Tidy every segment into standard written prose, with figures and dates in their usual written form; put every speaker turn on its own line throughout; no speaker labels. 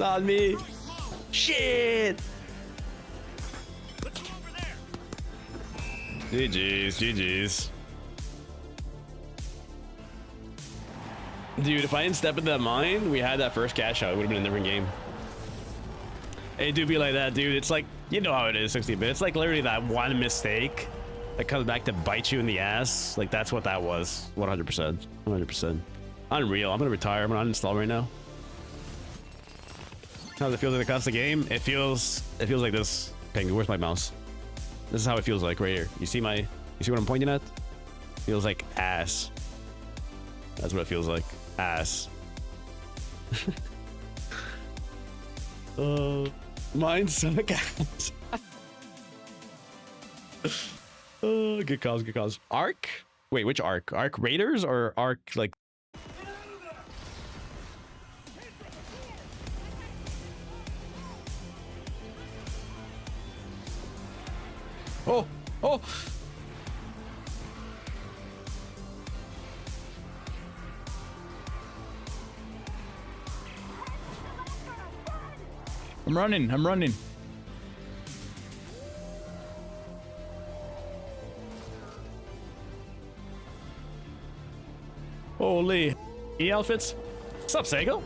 Not me. Shit. GG's, GG's. Dude, if I didn't step into that mine, we had that first cash out, it would have been a different game. It do be like that, dude. It's like, you know how it is, 60 bit. It's like literally that one mistake that comes back to bite you in the ass. Like, that's what that was. 100%. 100%. Unreal. I'm gonna retire. I'm gonna uninstall right now. How does it feel like across the game? It feels like this. Ping, where's my mouse? This is how it feels like right here. You see what I'm pointing at? Feels like ass. That's what it feels like. Ass. Mine suck ass. Oh, good cause, good cause. Arc? Wait, which arc? Arc Raiders or arc like? Oh, oh.
I'm running. I'm running.
Holy outfits. What's up, Sago?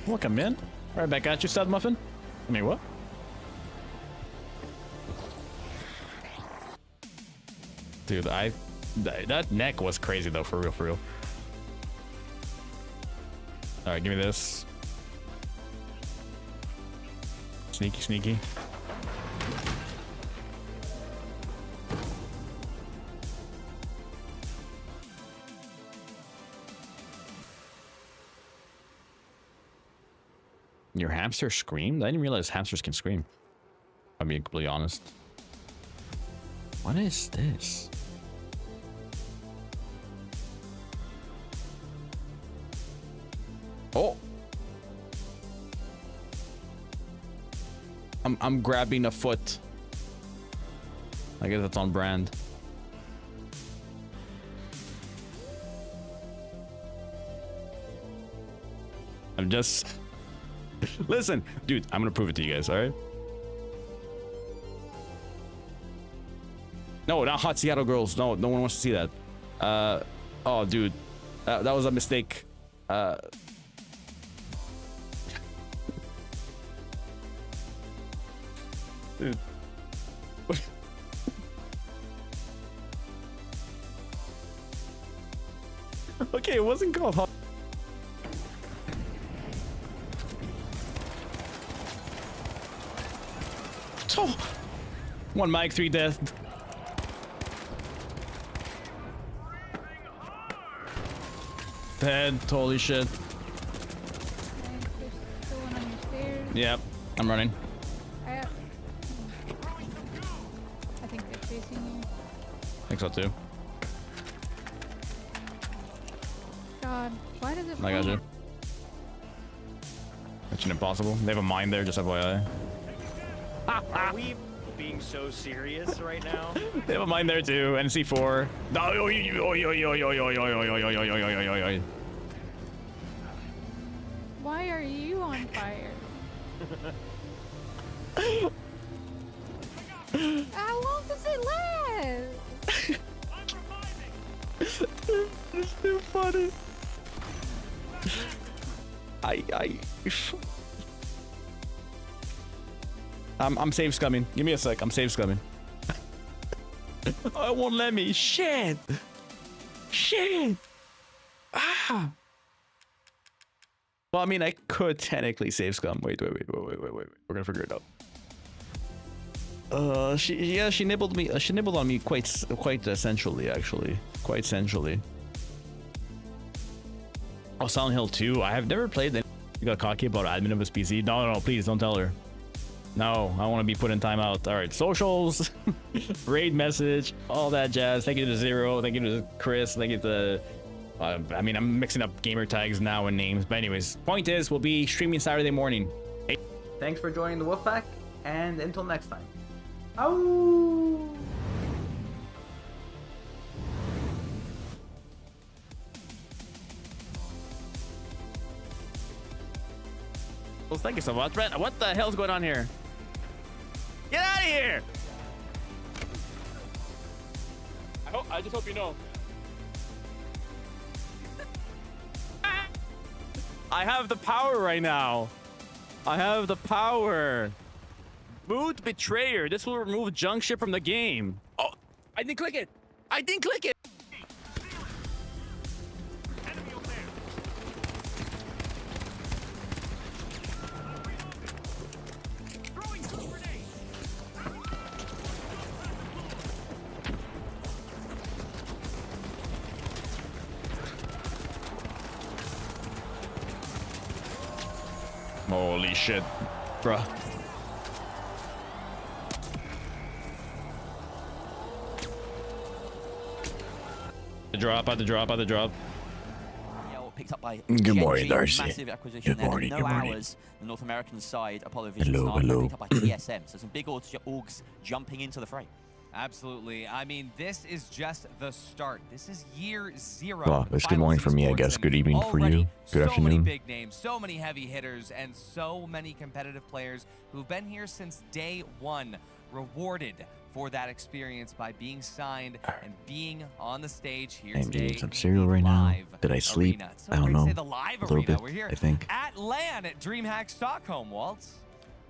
Welcome in. Right back at you, stud muffin. I mean, what?
Dude, that neck was crazy though, for real, for real. All right, give me this. Sneaky, sneaky. Your hamster screamed? I didn't realize hamsters can scream. I'm being completely honest. What is this?
Oh. I'm grabbing a foot.
I guess that's on brand. I'm just... Listen, dude, I'm gonna prove it to you guys, all right? No, not hot Seattle girls. No, no one wants to see that. Oh, dude, that was a mistake. Dude. Okay, it wasn't called hot. Oh. One mic, 3 death. Dead, holy shit. Yep, I'm running.
I think they're chasing you.
I think so too.
God, why does it?
I got you. Mission Impossible. They have a mine there, just FYI.
Are we being so serious right now?
They have a mine there too. NC4.
Why are you on fire? How long does it last?
It's too funny. I'm save scumming. Give me a sec. I'm save scumming. Oh, it won't let me. Shit. Shit. Ah. Well, I mean, I could technically save scum. Wait. We're gonna figure it out. She nibbled me. She nibbled on me quite sensually, actually. Quite sensually. Oh, Silent Hill 2. I have never played. You got cocky about admin of his PC. No, please don't tell her. No, I want to be put in timeout. All right, socials, raid message, all that jazz. Thank you to Zero. Thank you to Chris. Thank you to. I mean, I'm mixing up gamer tags now and names, but anyways, point is, we'll be streaming Saturday morning. Hey. Thanks for joining the Wolfpack, and until next time. Ow! Well, thank you so much, Brent. What the hell's going on here? Get out of here! I just hope you know. I have the power right now. I have the power. Mood Betrayer. This will remove junk ship from the game. Oh, I didn't click it. I didn't click it. Holy shit, bruh. The drop, out the drop, out the drop.
Picked up by
Good morning, Darcy.
Massive acquisition
Good morning,
no
good morning.
hours. The North American side, Apollo Vision
Hello,
Star,
hello.
picked up by TSM. So some big orgs jumping into the fray.
Absolutely. I mean, this is just the start. This is year 0.
Well, it's good morning for me, I guess. Good evening for you. Good
So many
afternoon.
big names, so many heavy hitters, and so many competitive players who've been here since day 1, rewarded for that experience by being signed and being on the stage here
I'm
today.
eating some cereal right now. Did I sleep?
Arena. It's so
I don't
great to
know.
say the live
A little
arena.
bit,
We're here
I think.
at LAN at DreamHack Stockholm, Waltz.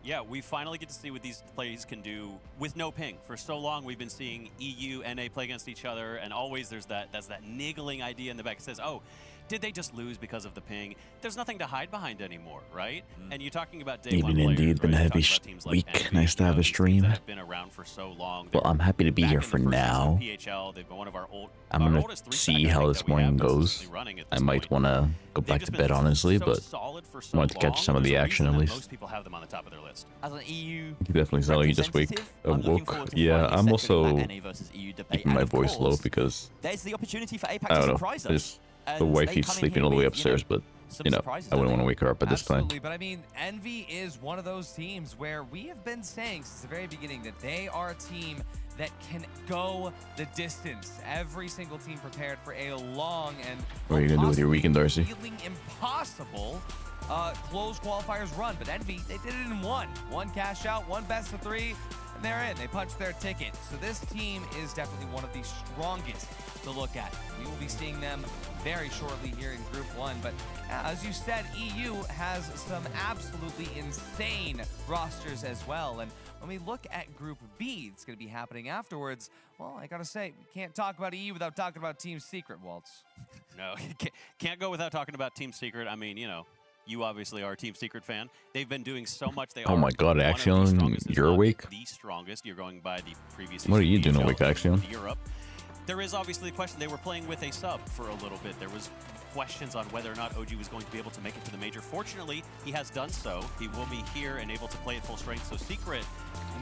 Yeah, we finally get to see what these players can do with no ping. For so long, we've been seeing EU, NA play against each other, and always there's that niggling idea in the back that says, oh, did they just lose because of the ping? There's nothing to hide behind anymore, right? And you're talking about day one
Evening
players,
indeed, been a
right? You're
heavy
talking about teams like
week.
Envy,
Nice to
you
have
know,
a
these teams
stream.
that have been around for so long.
Well, I'm happy to be
Back
here
in the
for
first season
now.
of PHL, they've been one of our old.
I'm
our
gonna
oldest three-stack,
see
I
how
think,
this
that we
morning
have
goes.
consistently running at
I
this
might
point.
want to go
They've
back
just
to
been
bed, honestly,
so
but
solid for so
wanted to catch
long,
some of the
there's a
action
reason
at
that
least.
Most people have them on the top of their list.
As an EU
you definitely sound like you just
representative, I'm looking
awoke.
forward to
Yeah,
finally
I'm
settling
also
that NA versus EU debate.
keeping
And
my
of
voice low
course,
because
there's the opportunity for APAC
I
to
don't know.
surprise us.
There's the
And
wifey's
they come in
sleeping
here
all the way
with,
upstairs, but
some
you know,
surprises,
I wouldn't
don't
want to
they?
wake her up at this time.
Absolutely, but I mean, Envy is one of those teams where we have been saying since the very beginning that they are a team that can go the distance. Every single team prepared for a long and
What are you gonna do with your weekend, Darcy?
feeling impossible close qualifiers run, but Envy, they did it in one cash out, one best of 3, and they're in. They punched their ticket. So this team is definitely one of the strongest to look at. We will be seeing them very shortly here in Group 1, but as you said, EU has some absolutely insane rosters as well. And when we look at Group B, it's going to be happening afterwards. Well, I gotta say, we can't talk about EU without talking about Team Secret, Waltz.
No, can't go without talking about Team Secret. I mean, you know, you obviously are a Team Secret fan. They've been doing so much. They
Oh
are
my God,
one of the
Axion,
strongest, if
you're
not
awake?
The strongest. You're going by the previous.
What are
season
you doing
PHL
awake,
team
Axion?
of Europe. There is obviously a question. They were playing with a sub for a little bit. There was questions on whether or not OG was going to be able to make it to the major. Fortunately, he has done so. He will be here and able to play at full strength. So Secret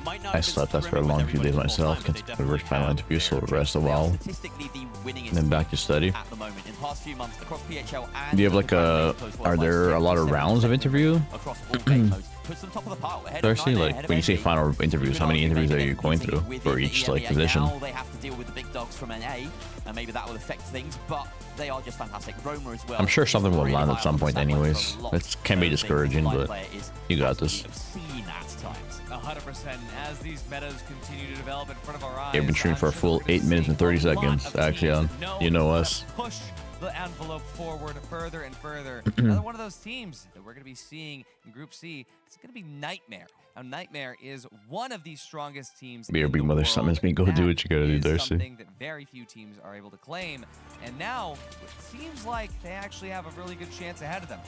might not.
I
have been
slept after a
scrimming with
long few days
everybody full
myself.
time, but they
The
definitely
first final
have
interview, so
their
rest a
They are
while.
statistically the winningest
And then back to study.
at the moment. In the past few months across PHL and
Do you have like
the
are there a lot of rounds of interview?
across all game modes, puts them top of the pile. Ahead of
Darcy,
Nightmare,
like
ahead of
when you say
Envy.
final interviews, how many
You could
interviews are
argue
you
that
going
easily
through for
within
each
the
like
EMEA.
position?
Now they have to deal with the big dogs from NA, and maybe that will affect things, but they are just fantastic. Roma as well.
I'm sure something will
really
land
high
at some
on the
point
stat line
anyways.
for a lot
It can be
of things.
discouraging,
The line
but
player is
you got this.
obscene at times.
100%. As these metas continue to develop in front of our eyes,
Yeah, we've been streaming for a full 8 minutes and 30 seconds, Axion. You know us.
Push the envelope forward further and further. Another one of those teams that we're going to be seeing in Group C, it's going to be Nightmare. Now, Nightmare is one of the strongest teams
Be your
in
big
the
mother
world.
summons me, go
That
do what you gotta do,
is
Darcy.
something that very few teams are able to claim. And now, it seems like they actually have a really good chance ahead of them.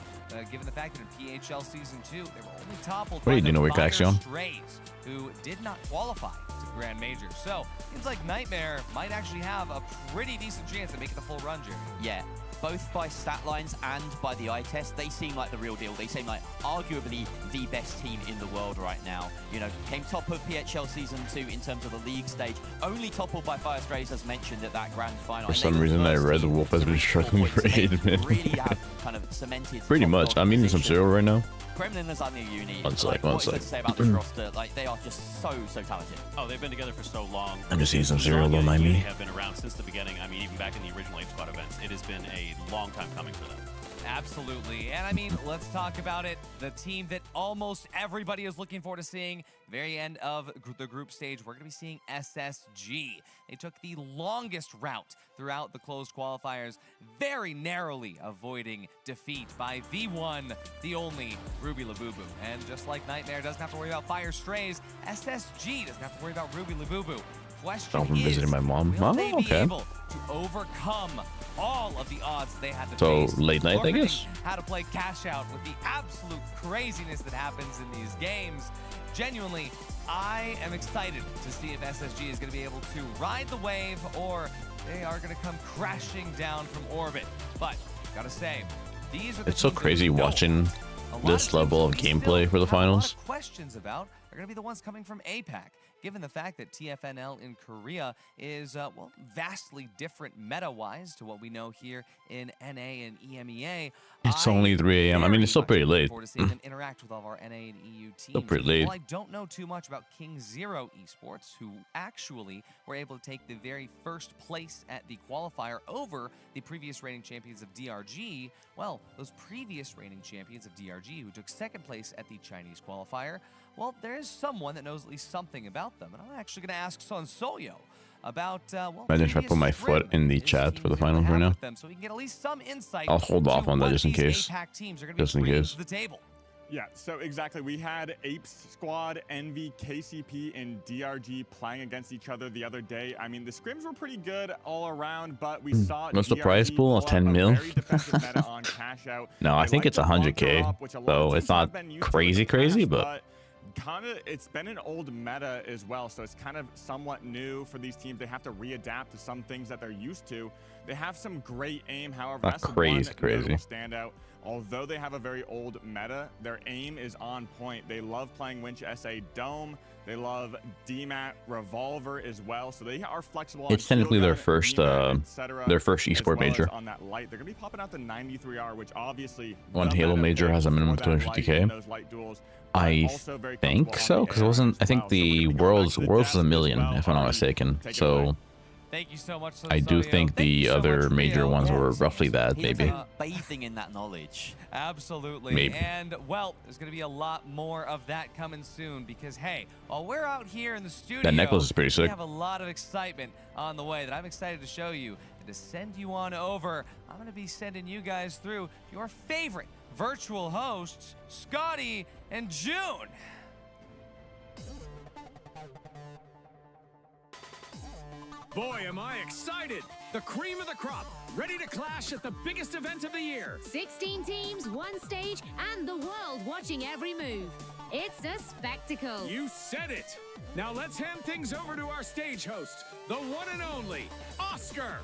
Given the fact that in PHL Season 2, they were only toppled
What are
by
you
the
doing over here,
Fire
Axion?
Strays, who did not qualify to Grand Major. So, seems like Nightmare might actually have a pretty decent chance to make it the full run, Jeremy.
Yeah, both by stat lines and by the eye test, they seem like the real deal. They seem like arguably the best team in the world right now. You know, came top of PHL Season 2 in terms of the league stage, only toppled by Fire Strays as mentioned at that grand final.
For
And they
some
were the
reason, I
first
read the
team
Wolf has
to
been
reach 4
struggling
points.
for
They
8 minutes.
really have kind of cemented
Pretty
top
much.
dog
I'm eating some
position.
cereal right now.
Kremlin Lasagna Uni.
One sec,
like,
one
what is there
sec.
to say about this roster? Like, they are just so talented.
Oh, they've been together for so long.
I'm just eating some cereal,
Lasagna
don't mind
and
me.
Uni have been around since the beginning. I mean, even back in the original Ape Squad events, it has been a long time coming for them.
Absolutely. And I mean, let's talk about it. The team that almost everybody is looking forward to seeing, very end of the group stage, we're going to be seeing SSG. They took the longest route throughout the closed qualifiers, very narrowly avoiding defeat by the one, the only Ruby Labubu. And just like Nightmare doesn't have to worry about Fire Strays, SSG doesn't have to worry about Ruby Labubu. Question
from visiting my mom.
will they be
Okay.
able to overcome all of the odds they had to
So,
face?
late night, I
learning
guess?
How to play cash out with the absolute craziness that happens in these games. Genuinely, I am excited to see if SSG is going to be able to ride the wave or they are going to come crashing down from orbit. But gotta say, these are the
It's so
teams that
crazy
we know.
watching
A lot
this
of
level of
teams we
gameplay
still
for the
have a lot
finals.
of questions about are going to be the ones coming from APAC. Given the fact that TFNL in Korea is, well, vastly different meta-wise to what we know here in NA and EMEA.
It's only 3 a.m. I mean, it's still pretty late.
Forward to seeing them interact with all of our NA and EU teams.
Still pretty late.
Well, I don't know too much about King Zero Esports, who actually were able to take the very first place at the qualifier over the previous reigning champions of DRG. Well, those previous reigning champions of DRG who took second place at the Chinese qualifier, well, there is someone that knows at least something about them. And I'm actually going to ask Son Solyo about, well,
Imagine if I
previous
put my
string
foot in the
this
chat
team
for the
is able to
finals right
have
now.
with them, so we can get at least some insight.
I'll hold off
to
on that
what
just in
these
case.
APAC teams are going to
Just
be
in
bringing
case.
to the table.
Yeah, so exactly. We had Apes Squad, Envy, KCP, and DRG playing against each other the other day. I mean, the scrims were pretty good all around, but we saw
What's the
DRG
prize pool?
pull up
10
a
mil?
very defensive meta on cash out.
No, I
They
think
like
it's
to bunker
100K,
up, which a lot
so
of
it's
teams have
not
been used to in
crazy,
the past,
but
it's been an old meta as well, so it's kind of somewhat new for these teams. They have to readapt to some things that they're used to. They have some great aim, however,
Not
that's the
crazy,
one
crazy.
notable standout. Although they have a very old meta, their aim is on point. They love playing Winch SA Dome. They love DMAT Revolver as well, so they are flexible.
It's
on
technically their
Shield
first,
Gun, etc.,
their first
as
esport
well as
major.
on that light. They're gonna be popping out the 93R, which obviously
One
the
Halo
meta
major
pick
has a minimum
for
of
that light
250K.
in those light duels, but
I
also very
think
comfortable
so,
on
because it
the
wasn't.
AR
I
as
think
well. So we're
the
gonna be going back to the
world's
desk
a
as
million,
well.
if I'm not
Ari,
mistaken.
take it
So
away.
Thank you so much, Son
I do
Solyo.
think
Thank you
the
so
other
much,
major
Rio.
ones
Yeah,
were roughly that,
He
maybe.
was bathing in that knowledge.
Absolutely.
Maybe.
And, well, there's going to be a lot more of that coming soon because, hey, while we're out here in the studio,
That necklace is pretty
we
sick.
have a lot of excitement on the way that I'm excited to show you. And to send you on over, I'm going to be sending you guys through your favorite virtual hosts, Scotty and June.
Boy, am I excited! The cream of the crop, ready to clash at the biggest event of the year.
16 teams, one stage, and the world watching every move. It's a spectacle.
You said it! Now let's hand things over to our stage host, the one and only, Oscar!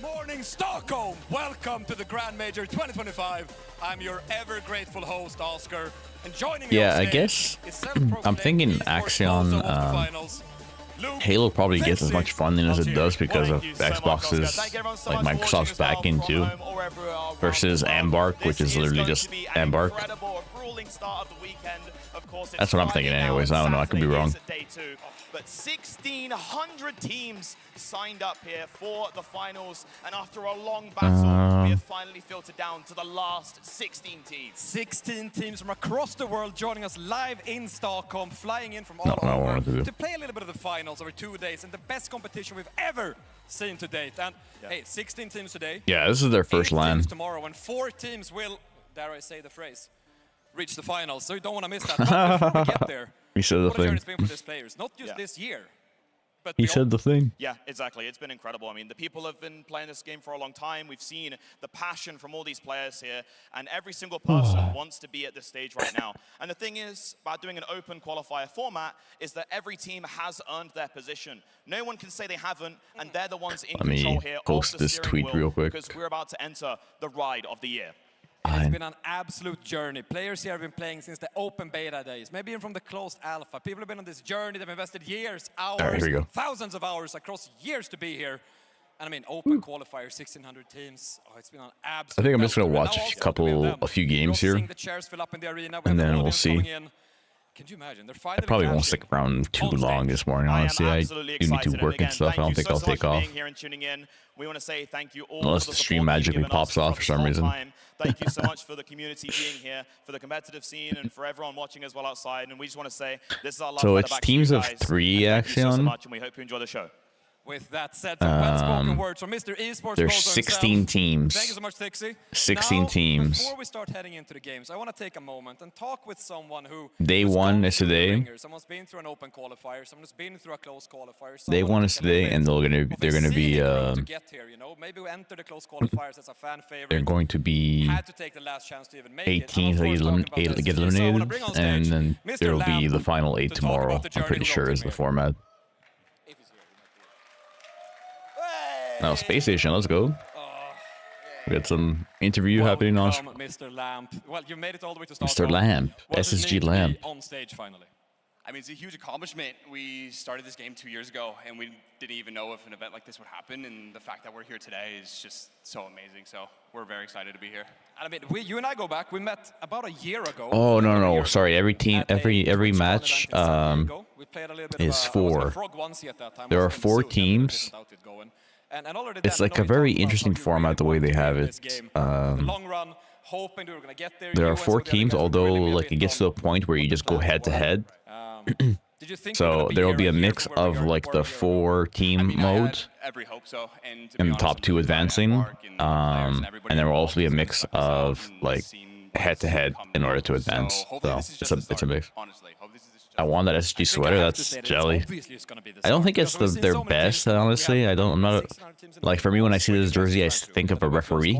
Morning, Stockholm! Welcome to the Grand Major 2025. I'm your ever grateful host, Oscar. And joining me
Yeah,
on
I
stage
guess
is self-proclaimed
I'm thinking
esports
Axion,
bozo of the finals, Luke
Halo probably gets as much funding as it does because of
Thank you so much, Oscar.
Xbox's,
Thank everyone so
like
much for watching
Microsoft's
as well
backing
from
too,
home or wherever you are around
versus
the world.
Embark, which
This
is literally
going
just
to be an
Embark.
incredible, grueling start of the weekend. Of course, it's
That's what I'm
Friday
thinking
now
anyways.
and
I don't know, I could be
Saturday
wrong.
is day 2. But 1,600 teams signed up here for the finals, and after a long battle, we have finally filtered down to the last 16 teams. 16 teams from across the world joining us live in Stockholm, flying in from all
I
over
wanted to do.
to play a little bit of the finals over 2 days, and the best competition we've ever seen to date. And hey, 16 teams today.
Yeah, this is their first
8
LAN.
teams tomorrow, and 4 teams will, dare I say the phrase, reach the finals. So you don't want to miss that. But before we get there,
He said the
what a journey
thing.
it's been for these players, not just this year, but
He
beyond.
said the thing.
Yeah, exactly. It's been incredible. I mean, the people have been playing this game for a long time. We've seen the passion from all these players here, and every single person wants to be at this stage right now. And the thing is about doing an open qualifier format is that every team has earned their position. No one can say they haven't, and they're the ones in
Let me
control here
post
of the
this
steering
tweet
wheel
real quick.
because we're about to enter the ride of the year.
It's been an absolute journey. Players here have been playing since the open beta days, maybe even from the closed alpha. People have been on this journey. They've invested years, hours,
All right, here we go.
thousands of hours across years to be here. And I mean, open qualifier, 1,600 teams. Oh, it's been an absolute.
I think I'm just gonna
belter.
watch
Now
a
also
couple,
we have them.
a few
We're
games
also
here,
seeing the chairs fill up in the arena. We have
and
the
then we'll
audience
see.
coming in.
Can you imagine? They're
I
finally
probably won't
cashing
stick around too
on
long
stage.
this morning, honestly. I do need to work and stuff. I don't think I'll take off.
Here and tuning in. We want to say thank you all
Unless
for
the
the
stream
support
magically
you've given
pops
us
off
throughout
for
this
some
whole
reason.
time. Thank you so much for the community being here, for the competitive scene, and for everyone watching as well outside. And we just want to say this is our love
So
letter
it's
back to you
teams of
guys.
3,
And thank you so
Axion.
much, and we hope you enjoy the show.
With that said, some well-spoken words from Mr. Esports.
There's
Bozo
16
himself.
teams.
Thank you so much, Tixie.
16
now,
teams.
Before we start heading into the games, I want to take a moment and talk with someone who
Day
who's
1
gone
is
through the
today.
ringer. Someone's been through an open qualifier. Someone's been through a close qualifier.
Day 1 is today, and they're gonna be
to get here, you know? Maybe we enter the close qualifiers as a fan favorite.
they're going to be
Had to take the last chance to even make
8
it.
teams that get eliminated, and then there will be the final 8 tomorrow. I'm pretty sure is the format. Now, Space Station, let's go. We got some interview happening on
Mr. Lamp. Well, you made it all the way to
Mr. Lamp, SSG Lamp.
On stage finally.
I mean, it's a huge accomplishment. We started this game 2 years ago, and we didn't even know if an event like this would happen. And the fact that we're here today is just so amazing. So we're very excited to be here.
And I mean, you and I go back. We met about a year ago.
Oh no, sorry. Every team, every match is 4. There are 4 teams. It's like a very interesting format the way they have it. There are 4 teams, although like it gets to a point where you just go head to head. So there will be a mix of like the 4 team modes,
Every hope so. And
and the top 2 advancing, and there will also be a mix of like head to head in order to advance. So it's a mix. I want that SG sweater. That's jelly. I don't think it's their best, honestly. I'm not like, for me when I see this jersey, I think of a referee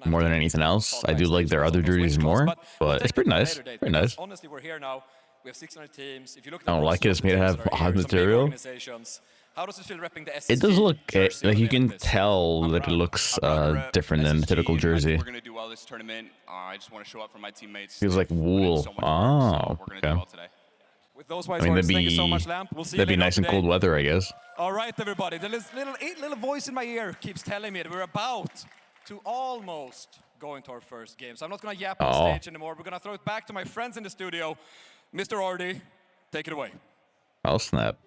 more than anything else. I do like their other jerseys more, but it's pretty nice. Pretty nice.
Honestly, we're here now. We have 600 teams. If you look at
I don't like it. It's made to have odd material.
How does it feel repping the SSG
It does look
jersey
like
on
you
the
can
Olympics?
tell that it looks different than the typical jersey.
We're going to do well this tournament. I just want to show up for my teammates.
Feels like wool. Oh, okay.
With those
I
wise
mean,
words, thank you so much, Lamp. We'll see you
that'd be
later
nice in
today.
cold weather, I guess.
All right, everybody. The little voice in my ear keeps telling me that we're about to almost go into our first game. So I'm not going to yap on stage anymore. We're going to throw it back to my friends in the studio. Mr. Ardy, take it away.
I'll snap.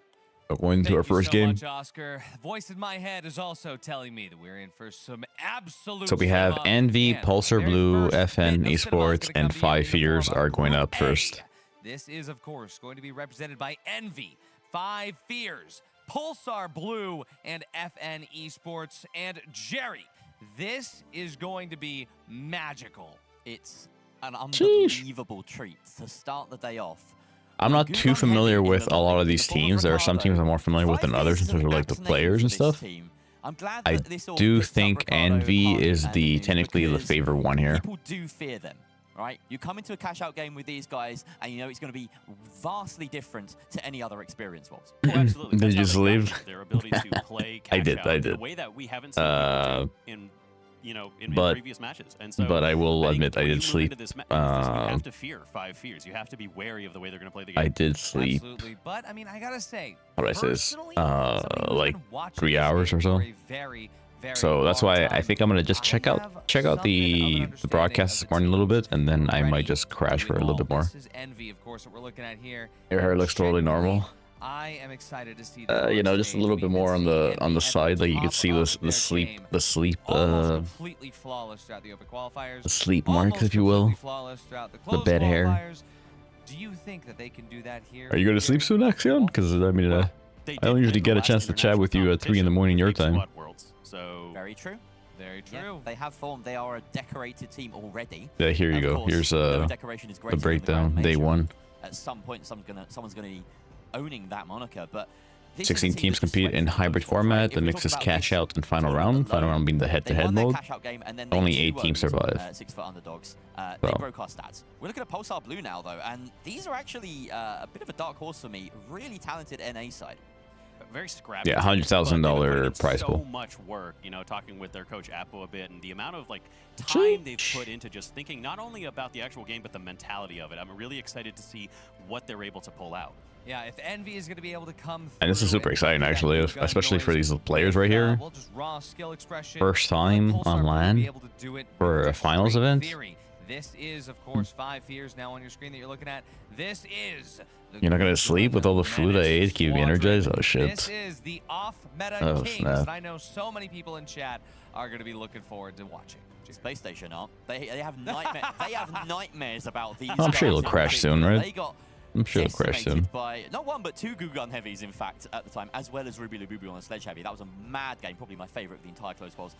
Going to our first game.
Much, Oscar. Voice in my head is also telling me that we're in for some absolute.
So we have Envy, Pulsar Blue, FN, Esports, and 5 Fears are going up first.
This is, of course, going to be represented by Envy, 5 Fears, Pulsar Blue, and FN Esports, and Jerry. This is going to be magical.
It's an unbelievable treat to start the day off.
I'm not too familiar with a lot of these teams. There are some teams I'm more familiar with than others in terms of like the players and stuff. I do think Envy is technically the favorite one here.
People do fear them, right? You come into a cash-out game with these guys, and you know it's going to be vastly different to any other experience was.
Oh, absolutely.
Did you just leave?
Their ability to play
I did.
in a way that we haven't seen people do in previous matches. And so
but I will admit I did sleep.
you have to fear 5 Fears. You have to be wary of the way they're going to play the game.
I did sleep.
Absolutely. But I mean, I gotta say,
How do I say this? Like
watching
3 hours or so. So that's why I think I'm gonna just check out the broadcast this morning a little bit, and then I might just crash for a little bit more.
This is Envy, of course, what we're looking at here.
Your hair looks totally normal.
I am excited to see
You know, just a little bit more on the side, like you can see the sleep
completely flawless throughout the open qualifiers.
the sleep marks, if you will. The bed hair.
Do you think that they can do that here?
Are you going to sleep soon, Axion? Because I mean, I don't usually get a chance to chat with you at 3 in the morning your time.
So
very true.
Very true.
Yeah, they have formed. They are a decorated team already.
Yeah, here you go. Here's the breakdown. Day 1.
At some point, someone's gonna be owning that moniker. But
16 teams compete in hybrid format. The mix is cash out and final round. Final round being the head-to-head mode. Only 8 teams survive.
6-foot underdogs. They broke our stats. We're looking at Pulsar Blue now, though, and these are actually a bit of a dark horse for me. Really talented NA side.
Very scrappy.
Yeah, $100,000 prize pool.
So much work, talking with their coach Appo a bit, and the amount of time they've put into just thinking not only about the actual game but the mentality of it. I'm really excited to see what they're able to pull out.
Yeah, if Envy is going to be able to come
And this is super exciting, actually, especially for these players right here. First time on LAN for a finals event.
This is, of course, 5 Fears now on your screen that you're looking at. This is...
You're not gonna sleep with all the food I ate to keep me energized? Oh, shit.
This is the off-meta
Oh,
Kings,
snap.
and I know so many people in chat are going to be looking forward to watching.
Space Station aren't. They have nightmares about these.
I'm sure
guys
it'll crash
in
soon,
particular.
right?
They got
I'm sure it'll crash soon.
decimated by not one but 2 Goo Gun Heavies, in fact, at the time, as well as Ruby Labubu on a Sledge Heavy. That was a mad game, probably my favorite of the entire Close Calls.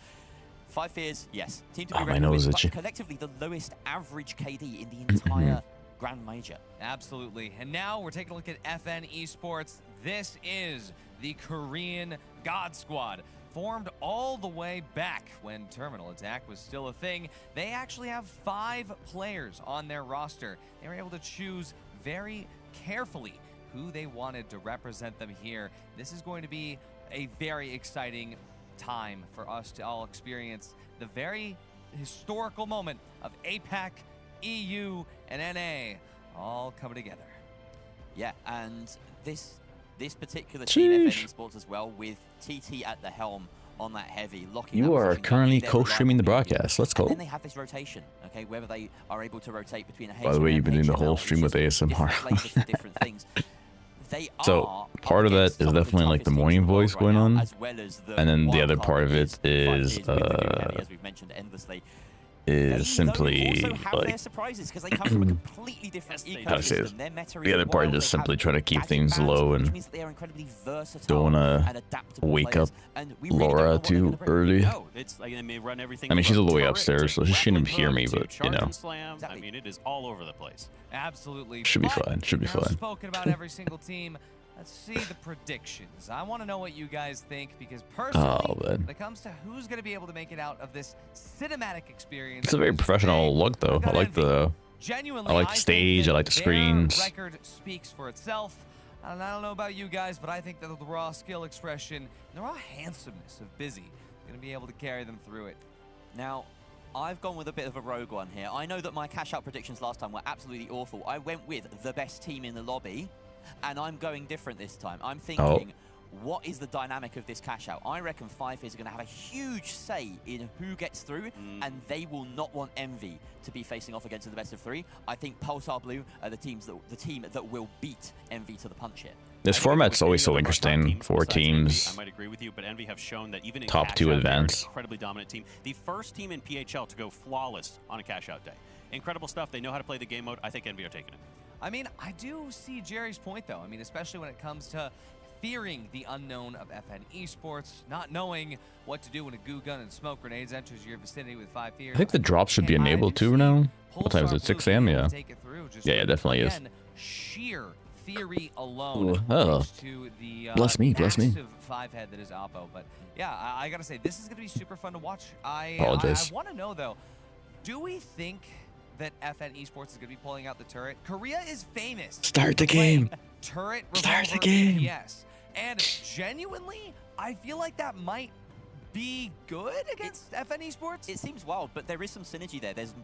5 Fears, yes. Team to be
Oh, my
reckoned
nose
with, but
itchy.
collectively the lowest average KD in the entire Grand Major.
Absolutely. And now we're taking a look at FN Esports. This is the Korean God Squad. Formed all the way back when Terminal Attack was still a thing. They actually have 5 players on their roster. They were able to choose very carefully who they wanted to represent them here. This is going to be a very exciting time for us to all experience the very historical moment of APAC, EU, and NA all coming together.
Yeah, and this particular team, FN
Sheesh.
Esports as well, with TT at the helm on that heavy, locking
You
that
are
position,
currently
they're
co-streaming the
reliable.
broadcast. Let's
And
go.
then they have this rotation, okay, whether they are able to rotate between a
By the way, you've been doing the whole
HML,
stream
which
with
is different flavors
ASMR.
for different things. They
So
are
part of that
against
is
some of
definitely like the
toughest
morning
teams in
voice
world
going
right
on,
now, as well as the
and then the
wild
other
card
part of it
is 5
is
Fears with the Goo Heavy, as we've mentioned endlessly. They
simply
also have their
like
surprises because they come from a completely different
how to say
ecosystem.
this.
Their meta
The other
is
part
wild.
is just
They have
simply trying to keep
gadget
things
bans,
low
which
and
means that they are incredibly versatile
don't
and adaptable
wake
players.
up
And we really don't know
Laura
what they're
too
gonna bring.
early.
No, it's like they may run everything.
I mean, she's
from
all the way
turret
upstairs,
to
so she shouldn't
grappling
hear me,
hook to
but, you
charge
know.
and slam. I mean, it is all over the place.
Absolutely.
Should be
But
fine, should be
we've now
fine.
spoken about every single team. Let's see the predictions. I want to know what you guys think because personally,
man.
when it comes to who's going to be able to make it out of this cinematic experience,
It's a very professional look, though. I like the
genuinely,
I like the
think
stage.
that
I like the
their
screens.
record speaks for itself. And I don't know about you guys, but I think that the raw skill expression, and the raw handsomeness of Busy, is going to be able to carry them through it.
Now, I've gone with a bit of a rogue one here. I know that my cash-out predictions last time were absolutely awful. I went with the best team in the lobby, and I'm going different this time. I'm thinking, what is the dynamic of this cash-out? I reckon 5 Fears are going to have a huge say in who gets through, and they will not want Envy to be facing off against the best of 3. I think Pulsar Blue are the team that will beat Envy to the punch here.
This format's always so interesting for
Besides Envy,
teams.
I might agree with you, but Envy have shown that even in
Top 2
cash-out, they're an
advance.
incredibly dominant team. The first team in PHL to go flawless on a cash-out day. Incredible stuff. They know how to play the game mode. I think Envy are taking it.
I mean, I do see Jerry's point, though. I mean, especially when it comes to fearing the unknown of FN Esports, not knowing what to do when a goo gun and smoke grenades enters your vicinity with 5 Fears.
I think the drop should be enabled too now. What time is it? 6 a.m. Yeah. Yeah, it definitely is.
Sheer theory alone.
Ooh, oh.
To the
Bless me, bless me.
massive 5-head that is Oppo. But yeah, I gotta say, this is gonna be super fun to watch. I
Apologize.
want to know though, do we think that FN Esports is going to be pulling out the turret? Korea is famous.
Start the
for playing
game.
Turret,
Start the
revolver,
game.
Yes. And genuinely, I feel like that might be good against FN Esports.
It seems wild, but there is some synergy there. There's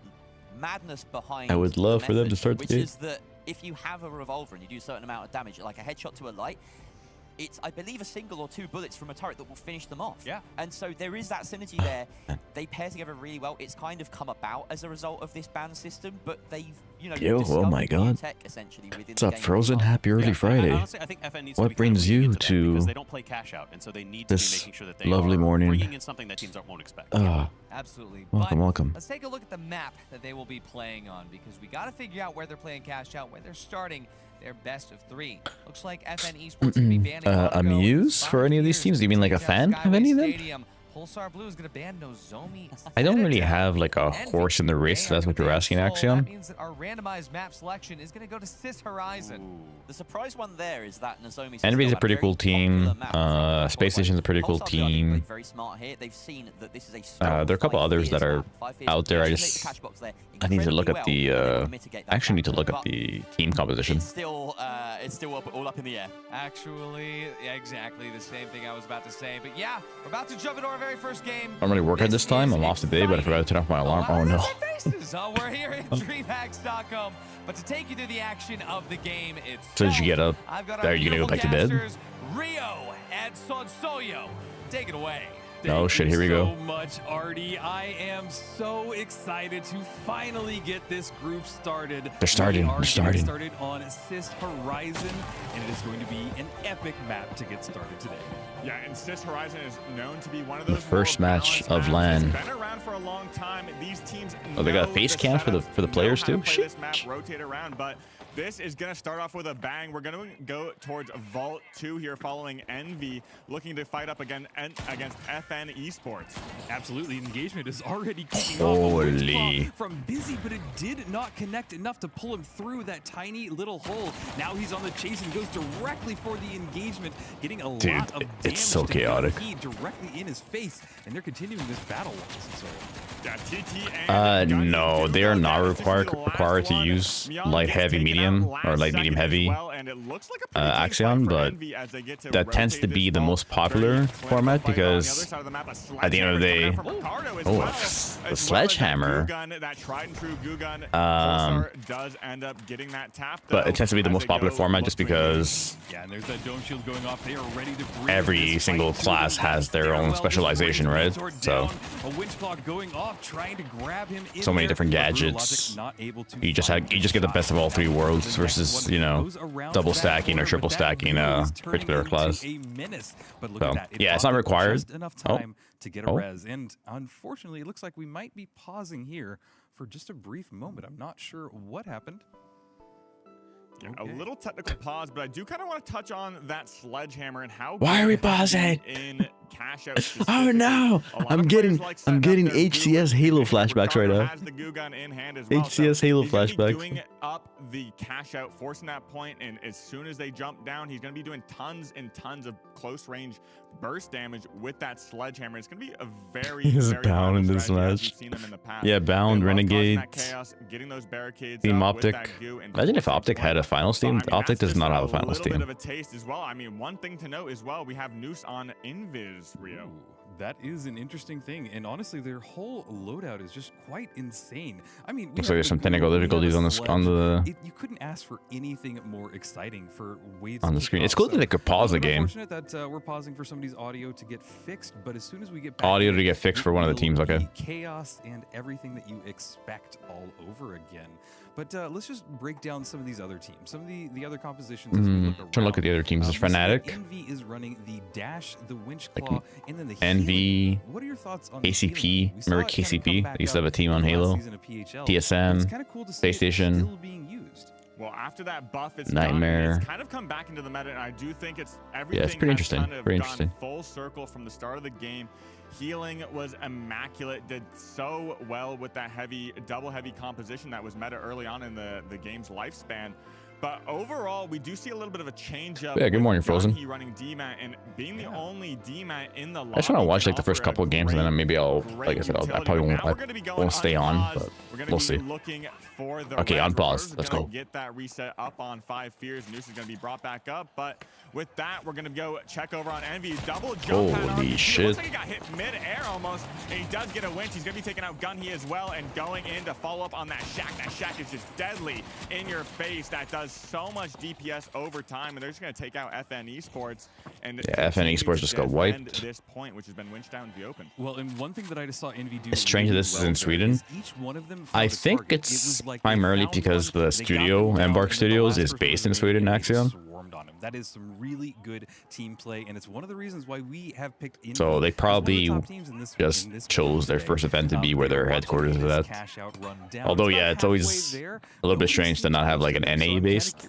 madness behind
I would love
the
for them to
method,
start the
which
game.
is that if you have a revolver and you do a certain amount of damage, like a headshot to a light, it's, I believe, a single or 2 bullets from a turret that will finish them off.
Yeah.
And so there is that synergy there. They pair together really well. It's kind of come about as a result of this ban system, but they've, you know,
Yo, oh
discovered
my
new
God.
tech essentially within
What's
the
up,
game
Frozen?
as well.
Happy early Friday.
Honestly, I think FN needs to
What
be kind of
brings
leaning
you
into that because
to
they don't play cash out, and so they need to be
this
making sure that they
lovely
are
morning?
bringing in something that teams won't expect.
Absolutely.
Welcome,
But
welcome.
let's take a look at the map that they will be playing on because we got to figure out where they're playing cash out, where they're starting their best of 3. Looks like FN Esports will be banning
a muse for any of these teams? Do you mean like a fan of any of them?
Stadium. Pulsar Blue is going to ban Nozomi.
I don't really have like a horse in the race. That's what you're asking,
That
Axiom.
means that our randomized map selection is going to go to Sis Horizon.
The surprise one there is that Nozomi
Envy's a pretty cool team. Space Station's a pretty cool team.
Very smart here. They've seen that this is a
There are a couple others that are out there. I need to look at the. I actually need to look at the team composition.
It's still all up in the air.
Actually, yeah, exactly the same thing I was about to say. But yeah, we're about to jump into our very first game.
I'm really working this time. I'm off today, but I forgot to turn off my alarm. Oh no.
We're here at DreamHacks.com. But to take you through the action of the game itself,
So did you get up?
I've got
Are
our
you gonna go back to
beautiful
bed?
casters, Rio and Sonsoyo. Take it away.
Oh shit, here we go.
So much, Artie. I am so excited to finally get this group started.
They're starting. They're starting.
Started on Sis Horizon, and it is going to be an epic map to get started today.
Yeah, and Sis Horizon is known to be one of those
The first match of LAN.
Been around for a long time. These teams
Oh, they got face cams for the players too.
Play this map, rotate around, but this is going to start off with a bang. We're going to go towards Vault 2 here following Envy, looking to fight up against FN Esports.
Absolutely, engagement is already kicking
Holy.
off from Busy, but it did not connect enough to pull him through that tiny little hole. Now he's on the chase and goes directly for the engagement, getting a
Dude,
lot of damage
it's so chaotic.
directly in his face, and they're continuing this battle.
Yeah, TT and
no, they are not required to use light, heavy, medium, or light, medium, heavy Axion, but that tends to be the most popular format because at the end of the day, the sledgehammer.
Does end up getting that tap,
but it tends to be the most popular format just because every single class has their own specialization, right? So so many different gadgets. You just get the best of all three worlds versus, you know, double stacking or triple stacking a particular class. So yeah, it's not required.
To get a res, and unfortunately, it looks like we might be pausing here for just a brief moment. I'm not sure what happened.
Yeah, a little technical pause, but I do kind of want to touch on that sledgehammer and how.
Why are we pausing?
In cash out.
Oh no! I'm getting HCS Halo flashbacks right now. HCS Halo flashbacks.
Doing up the cash out, forcing that point, and as soon as they jump down, he's going to be doing tons and tons of close range burst damage with that sledgehammer. It's going to be a very
He's
very
bound in this match. Yeah, bound, renegade, team Optic. Imagine if Optic had a finals team. Optic does not have a finals team.
A little bit of a taste as well. I mean, one thing to note as well, we have Noose on Invis, Rio.
That is an interesting thing, and honestly, their whole loadout is just quite insane. I mean,
looks like there's some technical difficulties on the
you couldn't ask for anything more exciting for ways
on the screen. It's cool that they could pause the game.
Unfortunate that we're pausing for somebody's audio to get fixed, but as soon as we get back
audio to get fixed for one of the teams, okay.
Chaos and everything that you expect all over again. But let's just break down some of these other teams, some of the other compositions. As we look
trying to look at the other teams. There's Fnatic.
Envy is running the Dash, the Winch Claw, and then the
Envy.
What are your thoughts on
KCP? Remember KCP? They used to have a team on Halo. TSM. PlayStation.
Well, after that buff, it's
Nightmare.
It's kind of come back into the meta, and I do think it's everything.
Yeah, it's pretty interesting.
Kind of
pretty interesting.
Full circle from the start of the game. Healing was immaculate. Did so well with that double heavy composition that was meta early on in the game's lifespan. But overall, we do see a little bit of a change up.
Yeah, good morning, Frozen.
He running DMAT and being the only DMAT in the lobby.
I just want to watch like the first couple of games, and then maybe I'll, like I said, I probably won't stay on, but we'll see. Okay, on pause. Let's go.
Get that reset up on 5 Fears. Noose is going to be brought back up, but with that, we're going to go check over on Envy. Double jump.
Holy shit!
Looks like he got hit mid-air almost, and he does get a winch. He's going to be taking out Gunhee as well, and going in to follow up on that Shack. That Shack is just deadly in your face. That does so much DPS over time, and they're just going to take out FN Esports. And
yeah, FN Esports just got wiped.
This point, which has been winched down to the open.
Well, and one thing that I just saw Envy do.
It's strange that this is in Sweden. I think it's primarily because the studio, Embark Studios, is based in Sweden, Axiom.
That is some really good team play, and it's one of the reasons why we have picked.
So they probably just chose their first event to be where their headquarters is at. Although, yeah, it's always a little bit strange to not have like an NA-based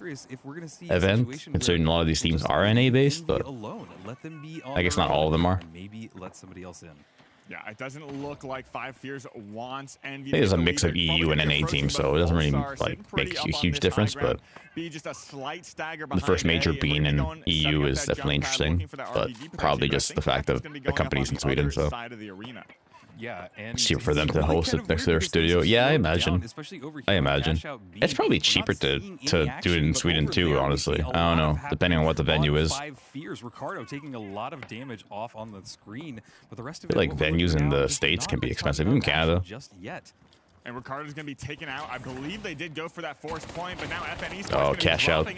event, considering a lot of these teams are NA-based, but I guess not all of them are.
Maybe let somebody else in.
Yeah, it doesn't look like 5 Fears wants Envy.
There's a mix of EU and NA teams, so it doesn't really like make a huge difference. But the first major being in EU is definitely interesting, but probably just the fact of the companies in Sweden. So
yeah, and
it's cheaper for them to host it next to their studio. Yeah, I imagine. It's probably cheaper to do it in Sweden too. Honestly, I don't know, depending on what the venue is.
5 Fears, Ricardo taking a lot of damage off on the screen, but the rest of
I feel like venues in the States can be expensive, even Canada.
Just yet.
And Ricardo's going to be taken out. I believe they did go for that forced point, but now FNE is
cash out.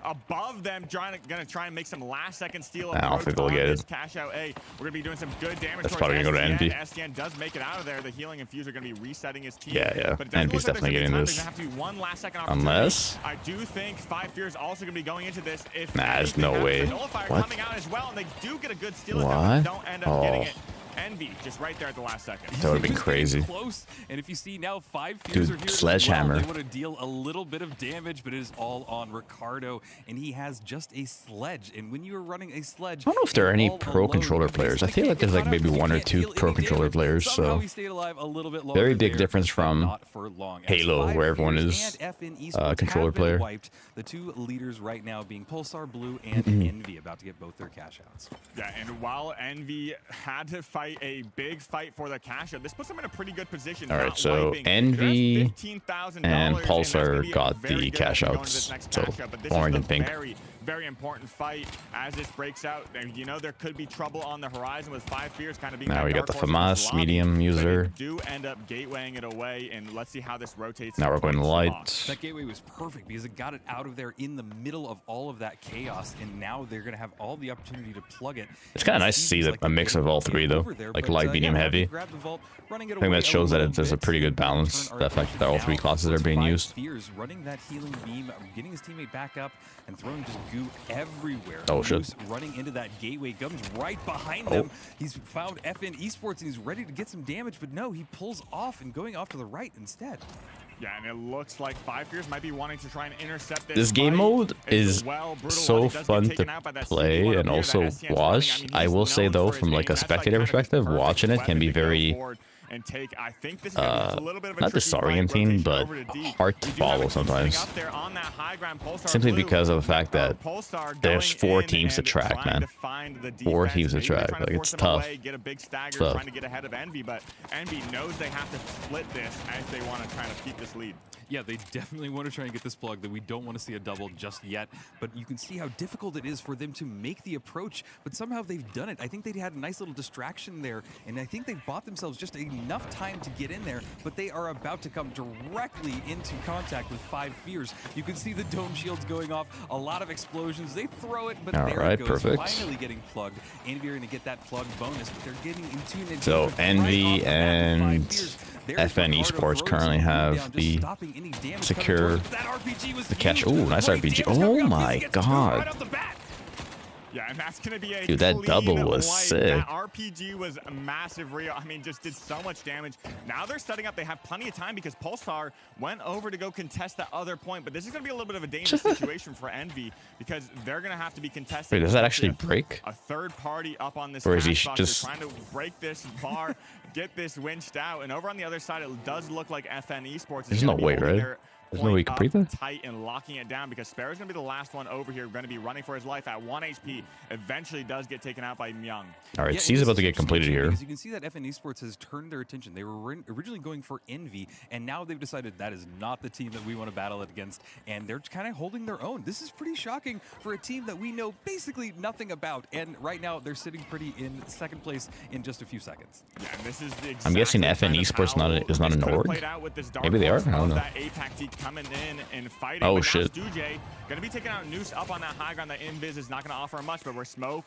Above them, going to try and make some last-second steal.
I don't think they'll get it.
Cash out A. We're going to be doing some good damage.
That's probably going to go to Envy.
SDN does make it out of there. The healing infuser going to be resetting his team.
Yeah.
But
Envy's definitely getting this.
Have to be one last-second opportunity.
Unless...
I do think 5 Fear is also going to be going into this. If
nah, there's no way. What?
Coming out as well, and they do get a good steal.
What?
Don't end up getting it. Envy just right there at the last second.
That would have been crazy.
Close. And if you see now 5 Fears are here
sledgehammer.
Well, they want to deal a little bit of damage, but it is all on Ricardo, and he has just a sledge. And when you are running a sledge,
I don't know if there are any pro controller players. I feel like there's like maybe 1 or 2 pro controller players. So very big difference from Halo, where everyone is controller player.
The 2 leaders right now being Pulsar Blue and Envy, about to get both their cash outs.
Yeah, and while Envy had to fight a big fight for the cash out, this puts them in a pretty good position.
All right, so Envy and Pulsar got the cash outs. So orange and pink.
Very important fight as this breaks out. And you know there could be trouble on the horizon with 5 Fears kind of being.
Now we got the FAMAS medium user.
Do end up gatewaying it away, and let's see how this rotates.
Now we're going to light.
That gateway was perfect because it got it out of there in the middle of all of that chaos, and now they're going to have all the opportunity to plug it.
It's kind of nice to see that a mix of all 3 though, like light, medium, heavy. I think that shows that there's a pretty good balance. The fact that all 3 classes are being used.
Fears running that healing beam, getting his teammate back up, and throwing just goo everywhere.
Oh shit!
Running into that gateway, comes right behind them. He's found FN Esports and he's ready to get some damage, but no, he pulls off and going off to the right instead.
Yeah, and it looks like 5 Fears might be wanting to try and intercept this.
This game mode is so fun to play and also watch. I will say though, from like a spectator perspective, watching it can be very not disorienting, but hard to follow sometimes. Simply because of the fact that there's 4 teams to track, man. 4 teams to track. Like, it's tough.
Trying to get ahead of Envy, but Envy knows they have to split this as they want to try to keep this lead.
Yeah, they definitely want to try and get this plug. That we don't want to see a double just yet, but you can see how difficult it is for them to make the approach, but somehow they've done it. I think they had a nice little distraction there, and I think they've bought themselves just enough time to get in there, but they are about to come directly into contact with 5 Fears. You can see the dome shields going off, a lot of explosions. They throw it, but there it goes.
Perfect.
Finally getting plugged. Envy are going to get that plug bonus, but they're getting in tune.
So Envy and FN Esports currently have the secure the cash. Ooh, nice RPG. Oh my god.
Yeah, and that's going to be a
dude, that double was
wipe.
sick.
That RPG was a massive real. I mean, just did so much damage. Now they're setting up. They have plenty of time because Pulsar went over to go contest that other point. But this is going to be a little bit of a dangerous situation for Envy because they're going to have to be contesting.
Wait, does that actually break?
A third party up on this.
Or is he
box.
just
trying to break this bar, get this winched out? And over on the other side, it does look like FN Esports.
There's no way, right? There's no way you can complete that?
Tight and locking it down because Sparrow's going to be the last one over here, going to be running for his life at 1 HP. Eventually does get taken out by Myung.
All right, C's about to get completed here.
Because you can see that FN Esports has turned their attention. They were originally going for Envy, and now they've decided that is not the team that we want to battle it against, and they're kind of holding their own. This is pretty shocking for a team that we know basically nothing about, and right now they're sitting pretty in second place in just a few seconds.
Yeah, and this is the
I'm guessing FN Esports is not an org. Maybe they are. I don't know.
That APAC coming in and fighting.
Oh
but
shit!
Now Stujay gonna be taking out Noose up on that high ground. The Invis is not gonna offer much, but we're smoke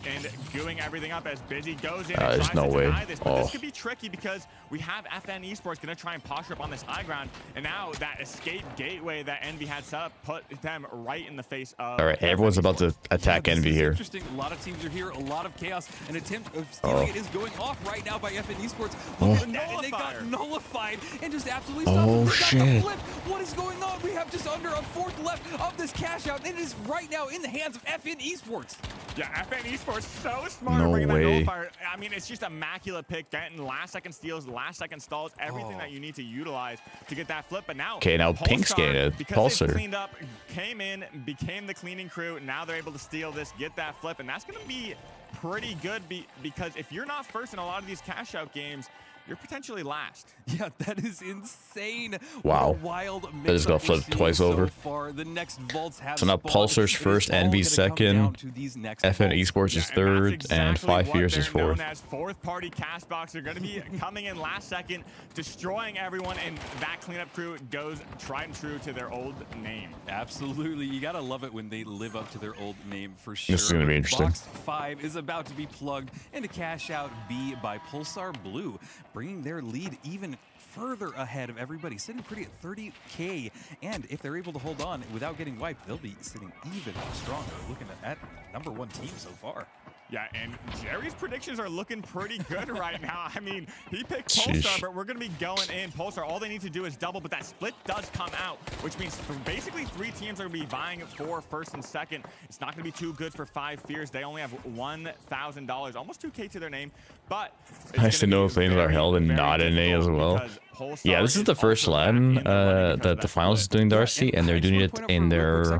and gooing everything up as Busy goes in. And
there's
tries
no
to
way.
deny this, but this could be tricky because we have FN Esports gonna try and posture up on this high ground, and now that escape gateway that Envy had set up put them right in the face of.
All right, everyone's about to attack Envy here.
Interesting. A lot of teams are here. A lot of chaos. An attempt of stealing it is going off right now by FN Esports. And they got nullified and just absolutely stopped.
Oh shit!
What is going on? We have just under a fourth left of this cash out. It is right now in the hands of FN Esports.
Yeah, FN Esports so smart.
No
bringing
way.
That nullifier. I mean, it's just immaculate pick. Getting last second steals, last second stalls, everything that you need to utilize to get that flip. But now,
okay, now Pink's getting it.
Because they cleaned up, came in, became the cleaning crew. Now they're able to steal this, get that flip, and that's going to be pretty good because if you're not first in a lot of these cash out games, you're potentially last.
Yeah, that is insane.
Wow.
What a wild
That just got
mix-up we're
flipped
seeing
twice
so
over.
far. The next vaults have
So now
spawned.
Pulsar's
It is
first,
all
Envy's
gonna come down
second,
to these next
FN
vaults.
Esports is
And
third,
that's
and
exactly
5
what
Fears is
they're known
fourth.
as fourth party Cashbox. They're going to be coming in last second, destroying everyone, and that cleanup crew goes tried and true to their old name.
Absolutely. You gotta love it when they live up to their old name for sure.
This is gonna be interesting.
Box 5 is about to be plugged into cash out B by Pulsar Blue, bringing their lead even further ahead of everybody, sitting pretty at 30K. And if they're able to hold on without getting wiped, they'll be sitting even stronger, looking at #1 team so far.
Yeah, and Jerry's predictions are looking pretty good right now. I mean, he picked
Sheesh.
Pulsar, but we're going to be going in Pulsar. All they need to do is double, but that split does come out, which means basically 3 teams are going to be vying for first and second. It's not going to be too good for 5 Fears. They only have $1,000, almost 2K to their name, but it's
Nice to
gonna
know
be
things are held and
very
not in A as
difficult
well.
because Pulsar
Yeah, this is the first
also
LAN
back in the running because
that
of
the
that
finals is
split.
doing Darcy, and they're doing it in their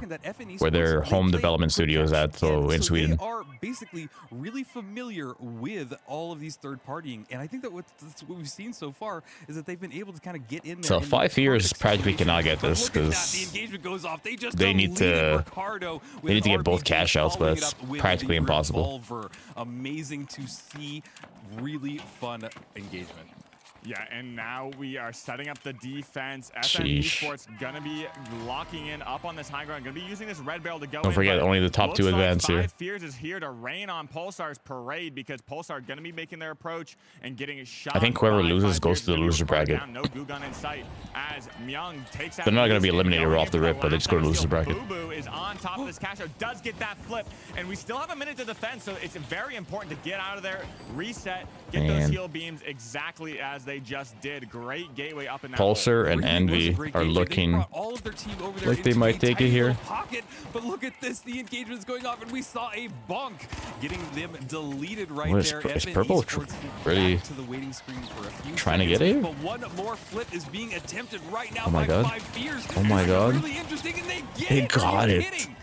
where their home development studio is at, so in Sweden.
They are basically really familiar with all of these third partying, and I think that that's what we've seen so far is that they've been able to kind of get in there.
So
in the
5 Fears
perfect
practically
situation.
cannot get
But
this
look at that, the
because
engagement goes off. They just
they need
deleted
to
Ricardo
they need to get
with
both
RBG
cash outs, but
following it
it's
up with
practically
the
impossible.
revolver. Amazing to see, really fun engagement.
Yeah, and now we are setting up the defense. FN
Sheesh.
Esports gonna be locking in up on this high ground. Gonna be using this red barrel to go in.
Don't forget,
but
only the top
looks
2
like
advance
5
here.
Fears is here to rain on Pulsar's parade because Pulsar gonna be making their approach and getting a shot.
I think whoever
by
loses
5
goes
Fears.
to the
Gonna be
loser
required
bracket.
down. No goo gun in sight as Myung takes out.
They're not
the
gonna be
lead,
eliminated
going
off the
into
rip, but they just go to
last
loser
second
bracket.
steal. Boo Boo is on top of this cash out, does get that flip, and we still have a minute to defend, so it's very important to get out of there, reset, get those
Man.
heal beams exactly as they just did. Great gateway up in that
Pulsar and Envy are looking like they might take it here.
Pocket, but look at this, the engagement is going off, and we saw a bonk getting them deleted right
What is
there.
is
FN
Purple
Esports
really
back to the waiting screen for a few
trying to
seconds,
get it?
But one more flip is being attempted right now
Oh my
by
God.
5 Fears.
Oh my
This is
God.
really interesting, and they get
They
it.
got
Are you
it.
kidding?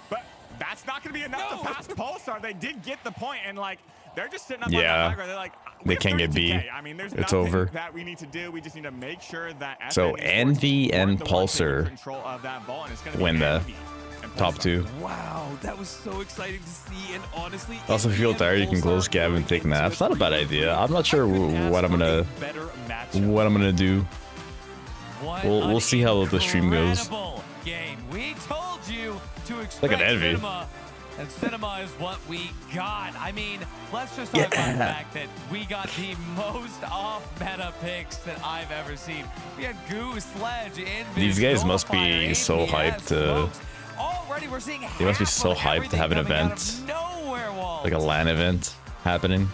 But that's not going to be enough to pass Pulsar. They did get the point, and like they're just sitting up on
Yeah.
the high ground. They're like, we
They
have
can't get B.
32K. I mean, there's
It's
nothing
over.
that we need to do. We just need to make sure that
So
FN Esports
Envy
weren't
and
the ones taking
Pulsar
control of that ball, and it's gonna be
win the
Envy and
top
Pulsar.
2.
Wow, that was so exciting to see, and honestly,
Also, if you feel tired, you can close cab and take naps. Not a bad idea. I'm not sure what I'm gonna do. We'll see how the stream goes.
Incredible game. We told you to expect
Look at Envy.
cinema, and cinema is what we got. I mean, let's just talk about the fact that we got the most off-meta picks that I've ever seen. We had Goo, Sledge, Invis,
These guys must be
Nullifier,
so
APS,
hyped to.
Smokes. Already we're seeing
They must be
half
so
of
hyped to have an
everything coming out
event,
of nowhere, Walt.
like a LAN event happening.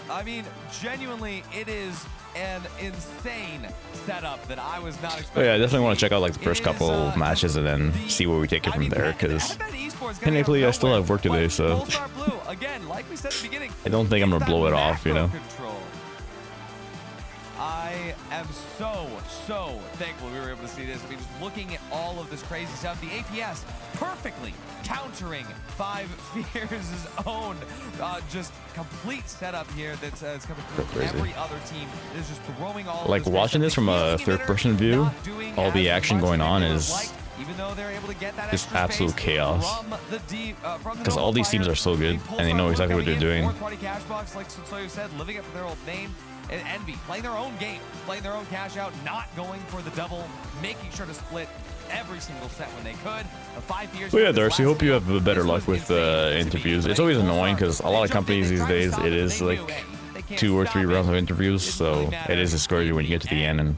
I mean, genuinely, it is an insane setup that I was not expecting.
But yeah, I definitely want to check out like the first
It is,
couple matches and then see where we take it from there. Because technically, I still have work today, so
Pulsar Blue, again, like we said at the beginning,
I don't think I'm gonna blow it off. You know.
control. I am so thankful we were able to see this. I mean, just looking at all of this crazy stuff, the APS perfectly countering 5 Fears' own just complete setup here that's coming through.
Crazy.
Every other team is just throwing all
Like
of
watching this from a third-person view, all the action going on is
even though they're able to get that
just
extra
absolute
space
chaos.
from the
Because all these teams are so good and they know exactly what they're doing.
Fourth party cash box, like Soyu said, living up to their old name. And Envy playing their own game, playing their own cash out, not going for the double, making sure to split every single set when they could. 5 years.
Well, yeah, Darcy, hope you have better luck with interviews. It's always annoying because a lot of companies these days, it is like 2 or 3 rounds of interviews, so it is discouraging when you get to the end and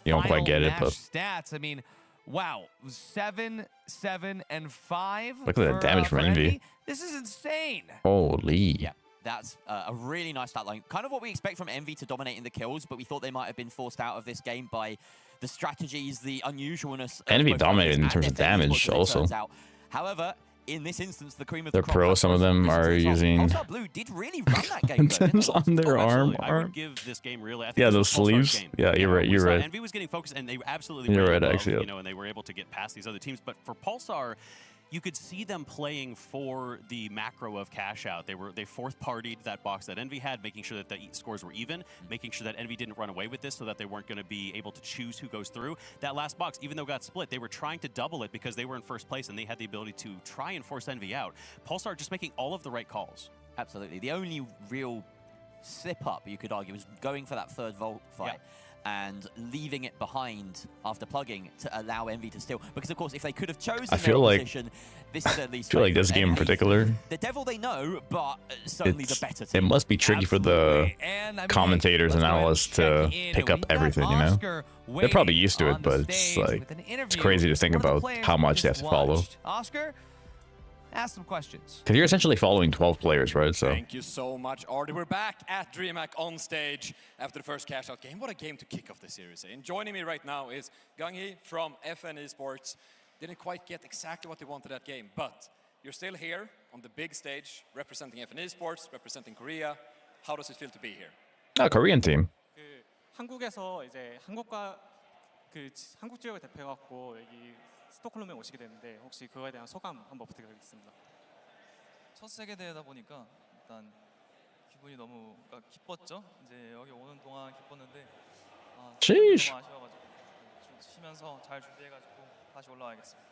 you don't quite get it. But
stats, I mean, wow, 7, 7, and 5.
Look at that damage from Envy.
This is insane.
Holy.
Yeah. That's a really nice stat line. Kind of what we expect from Envy to dominate in the kills, but we thought they might have been forced out of this game by the strategies, the unusualness.
Envy dominated in terms of damage also.
However, in this instance, the cream of
They're
the crop
pro,
was
some of them are using
Pulsar Blue did really run that game. though, didn't
buttons on their arm.
I would give this game really. I think
Yeah,
this
those
was Pulsar's
sleeves.
game.
Yeah, you're right.
We
You're
saw
right.
Envy was getting focused, and they absolutely.
You're
ran
right,
above,
actually, yeah.
You know, and they were able to get past these other teams. But for Pulsar, you could see them playing for the macro of cash out. They fourth partied that box that Envy had, making sure that the scores were even, making sure that Envy didn't run away with this so that they weren't going to be able to choose who goes through. That last box, even though it got split, they were trying to double it because they were in first place and they had the ability to try and force Envy out. Pulsar just making all of the right calls.
Absolutely. The only real slip up, you could argue, was going for that third vault fight. Yeah. And leaving it behind after plugging to allow Envy to steal. Because, of course, if they could have chosen their position, this is at least...
I feel like this game in particular...
The devil they know, but certainly the better team.
It must be tricky for the commentators and analysts to pick up everything, you know? They're probably used to it, but it's like... It's crazy to think about how much they have to follow.
Oscar, ask some questions.
Because you're essentially following 12 players, right? So.
Thank you so much, Artie. We're back at DreamHack on stage after the first cash-out game. What a game to kick off the series. And joining me right now is Gang-hee from FN Esports. Didn't quite get exactly what they wanted that game, but you're still here on the big stage, representing FN Esports, representing Korea. How does it feel to be here?
A Korean team.
한국에서 이제 한국 지역을 대표해갖고 여기 스톡홀름에 오시게 됐는데 혹시 그거에 대한 소감 한번 부탁드리겠습니다.
첫 세계대회다 보니까 일단 기분이 너무 기뻤죠. 이제 여기 오는 동안 기뻤는데 너무 아쉬워가지고 쉬면서 잘 준비해가지고 다시 올라와야겠습니다.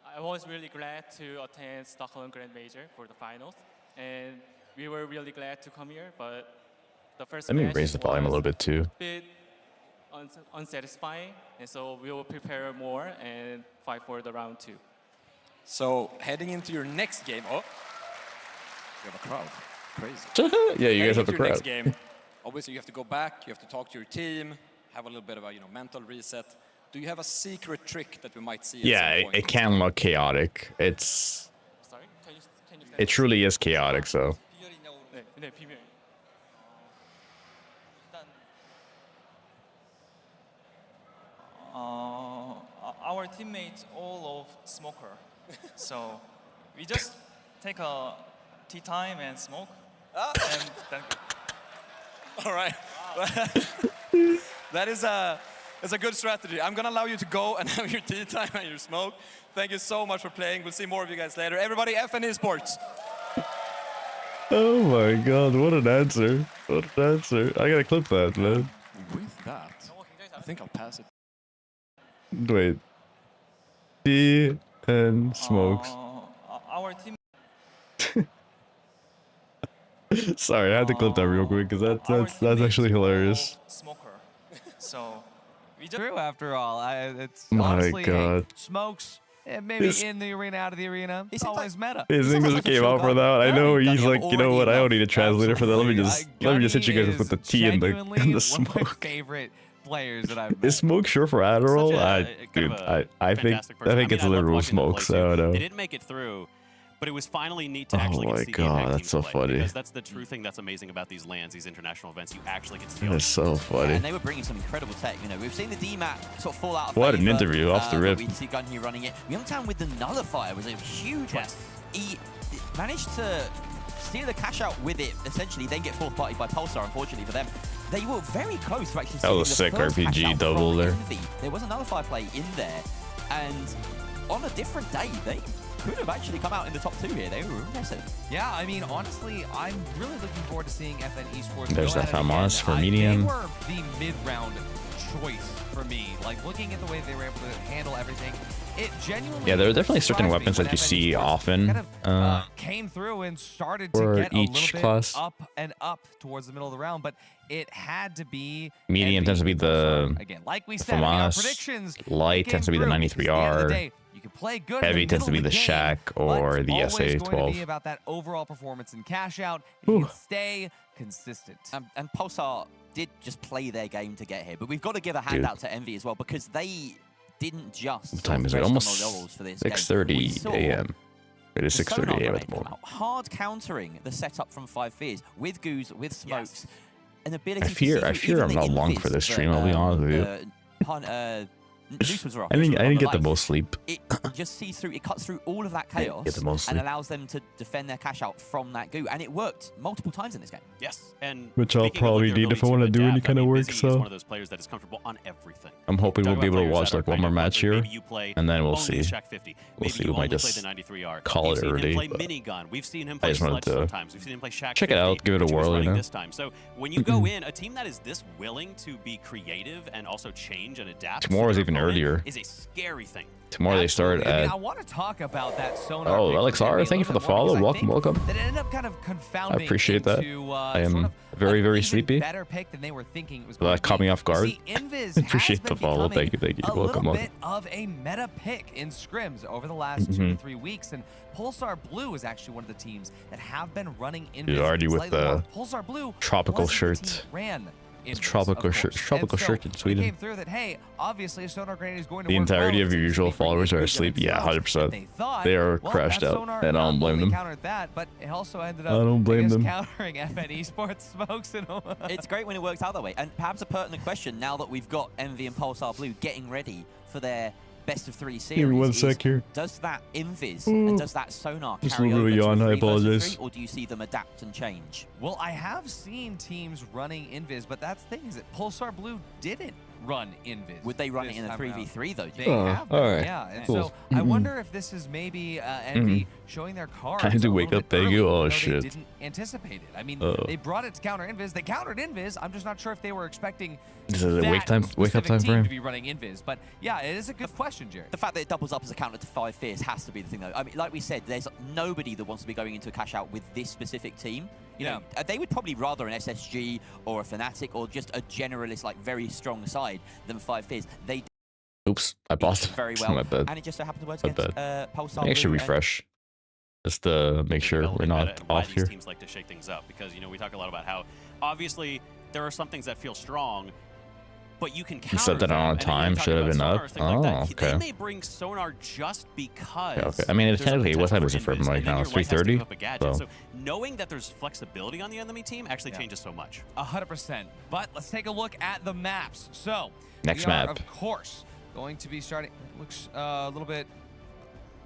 I was really glad to attend Stockholm Grand Major for the finals, and we were really glad to come here. But the first
Let me raise the volume a little bit too.
Unsatisfying, and so we will prepare more and fight for the round 2.
So heading into your next game, you have a crowd, crazy.
Yeah, you guys have a crowd.
Next game, obviously you have to go back, you have to talk to your team, have a little bit of a mental reset. Do you have a secret trick that we might see?
Yeah, it can look chaotic. It's.
Sorry,
it truly is chaotic. So.
네, 비밀.
Our teammates all of smoker, so we just take a tea time and smoke, and then.
All right, that's a good strategy. I'm gonna allow you to go and have your tea time and your smoke. Thank you so much for playing. We'll see more of you guys later. Everybody, FN Esports.
Oh my God! What an answer! What an answer! I gotta clip that, man.
With that, I think I'll pass it.
Wait. Tea and smokes.
Our team.
Sorry, I had to clip that real quick because that's actually hilarious.
Smoker. So
we just true after all. It's
my
honestly,
God.
Smokes. Maybe in the arena, out of the arena. It's always meta.
His English came out for that. I know he's like, you know what? I don't need a translator for that. Let me just hit you guys with the tea and the smoke.
One of my favorite players that I've met.
Is smoke sure for Adderall? I think it's literal smoke. So I don't know.
They didn't make it through, but it was finally neat to actually get to see the impact
that's so
play,
funny.
because that's the true thing that's amazing about these LANs, these international events. You actually get to see.
That's so funny.
And they were bringing some incredible tech. We've seen the DMAT sort of fall out of
What
favor,
an interview off the rip.
We see Gang-hee running it. Youngtown with the nullifier was a huge one. He managed to steal the cash out with it, essentially, then get fourth party by Pulsar, unfortunately for them. They were very close to actually
That was a sick RPG double there.
Envy. There was a nullifier play in there, and on a different day, they could have actually come out in the top 2 here. They were impressive.
Yeah, I mean, honestly, I'm really looking forward to seeing FN Esports.
There's that FAMAS for medium.
They were the mid-round choice for me. Like, looking at the way they were able to handle everything, it genuinely.
Yeah, there are definitely certain weapons that you see often.
Came through and started to get a little bit up and up towards the middle of the round, but it had to be
medium tends to be the
again, like we said, our predictions.
Light tends to be the 93R.
You can play good.
Heavy tends to be the Shack or the SA-12.
It's going to be about that overall performance and cash out. You can stay consistent.
And Pulsar did just play their game to get here, but we've got to give a hand out to Envy as well, because they didn't just.
What time is it? Almost 6:30 a.m. It is 6:30 a.m. at the moment.
Hard countering the setup from 5 Fears with Goose, with Smokes, an ability.
I fear I'm not long for this stream. I'll be honest with you.
Noose was rough.
I didn't get the most sleep.
It just sees through, it cuts through all of that chaos
Get the most
and
sleep.
allows them to defend their cash out from that goo. And it worked multiple times in this game.
Yes, and
Which I'll
speaking of
probably
their
need if I
ability
want to do any
adapt,
kind
I
of
mean,
work,
Busy is
so
one of those players that is comfortable on everything.
I'm hoping
Talk
we'll be
about
able to
players
watch
that are
like one
kind
more
of,
match here,
maybe you play
and then we'll
only
see.
Shack 50. Maybe
See.
you
We might
only play
just
the 93R.
call
We've
it
seen
already,
him play
but
minigun. We've seen him
I
play
just wanted
sledge
to
sometimes. We've seen him play Shack
check it
50,
out, give it a
which he was
whirl, you
running
know?
this time. So when you go in, a team that is this willing to be creative and also change and adapt.
Tomorrow's even earlier.
Is a scary thing.
Tomorrow they start
I mean,
at.
I want to talk about that sonar.
Oh,
pick
Alex
from
R,
Envy a
thank you for the
little bit more,
follow.
because I
Welcome,
think
welcome.
That it ended up kind of
I
confounding
appreciate that.
into,
I am
sort of
very, very
even
sleepy.
better pick than they were thinking it was
So
going
that
to
caught
be.
me off guard.
See, Invis
Appreciate
has
the
been
follow.
becoming
Thank you.
a
Welcome,
little
welcome.
bit of a meta pick in scrims over the last 2 to 3 weeks, and Pulsar Blue is actually one of the teams that have been running Invis.
Dude, already with
slightly more.
the
Pulsar Blue
tropical
wasn't the team
shirt.
that ran
It's
Invis,
tropical
of
shirt.
course.
Tropical
And so
shirt in
it
Sweden.
came through that, hey, obviously a sonar grenade is going to
The
work
entirety
well.
of your
It's
usual
gonna be pretty
followers are
good
asleep.
against
Yeah,
Rogue.
100%.
They thought,
They are
well,
crashed
that
out,
sonar
and I don't
not
blame
only
them.
countered that, but it also ended up
I don't blame them.
countering FN Esports smokes and all.
It's great when it works out that way. And perhaps a pertinent question now that we've got Envy and Pulsar Blue getting ready for their best of 3 series.
Give me 1
is,
sec here.
Does that Invis and does that sonar
Just a
carry
little
over
bit
to a
yawn, I
3 versus
apologize.
3, or do you see them adapt and change?
Well, I have seen teams running Invis, but that's the thing is that Pulsar Blue didn't run Invis.
Would they run it
this
in a
time
3v3 though?
They
Oh,
have been,
alright.
yeah. And
Cool.
so I wonder if this is maybe Envy showing their cards.
I had to
a
wake
little
up,
bit
thank you.
early,
Oh,
even though
shit.
They didn't anticipate it. I mean,
Uh-oh.
they brought it to counter Invis. They countered Invis. I'm just not sure if they were expecting
This is a
that
wake up
specific
time
team
frame.
to be running Invis. But yeah, it is a good question, Jared.
The fact that it doubles up as a counter to 5 Fierce has to be the thing, though. I mean, like we said, there's nobody that wants to be going into a cash out with this specific team. You know, they would probably rather an SSG or a Fnatic or just a generalist, like very strong side than 5 Fierce. They
Oops, I paused.
do very well,
My bad.
and it just so happened to work
My
against
bad.
Pulsar
I think I should
Blue and-
refresh. Just to make sure we're
Developing meta
not
and why
off
these
here.
teams like to shake things up, because you know we talk a lot about how obviously there are some things that feel strong, but you can counter
You set that
them.
on
And then
time,
you're talking
should have
about
been
sonar,
up.
things like that.
Oh, okay.
They may bring sonar just because.
Okay. I mean, it's
there's a
technically, what
potential
time is it for
invis,
right
and then
now?
your
It's
light has to
3:30?
give up a gadget.
So-
So knowing that there's flexibility on the enemy team actually changes so much.
100%. But let's take a look at the maps. So,
Next
we are,
map.
of course, going to be starting. Looks a little bit.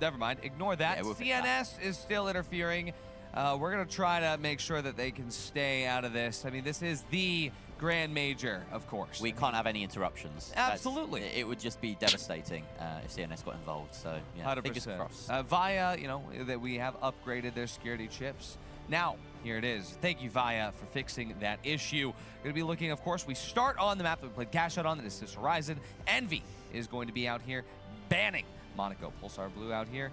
Never mind. Ignore that.
Yeah, we'll fix
CNS is still interfering. We're going to try to make sure that they can stay out of this. I mean, this is the Grand Major, of course.
We can't have any interruptions.
Absolutely.
It would just be devastating if CNS got involved. So, yeah, fingers
100%.
crossed.
Via, you know, that we have upgraded their security chips. Now, here it is. Thank you, Via, for fixing that issue. Going to be looking, of course, we start on the map that we played Cash Out on, that is this Horizon. Envy is going to be out here banning Monaco. Pulsar Blue out here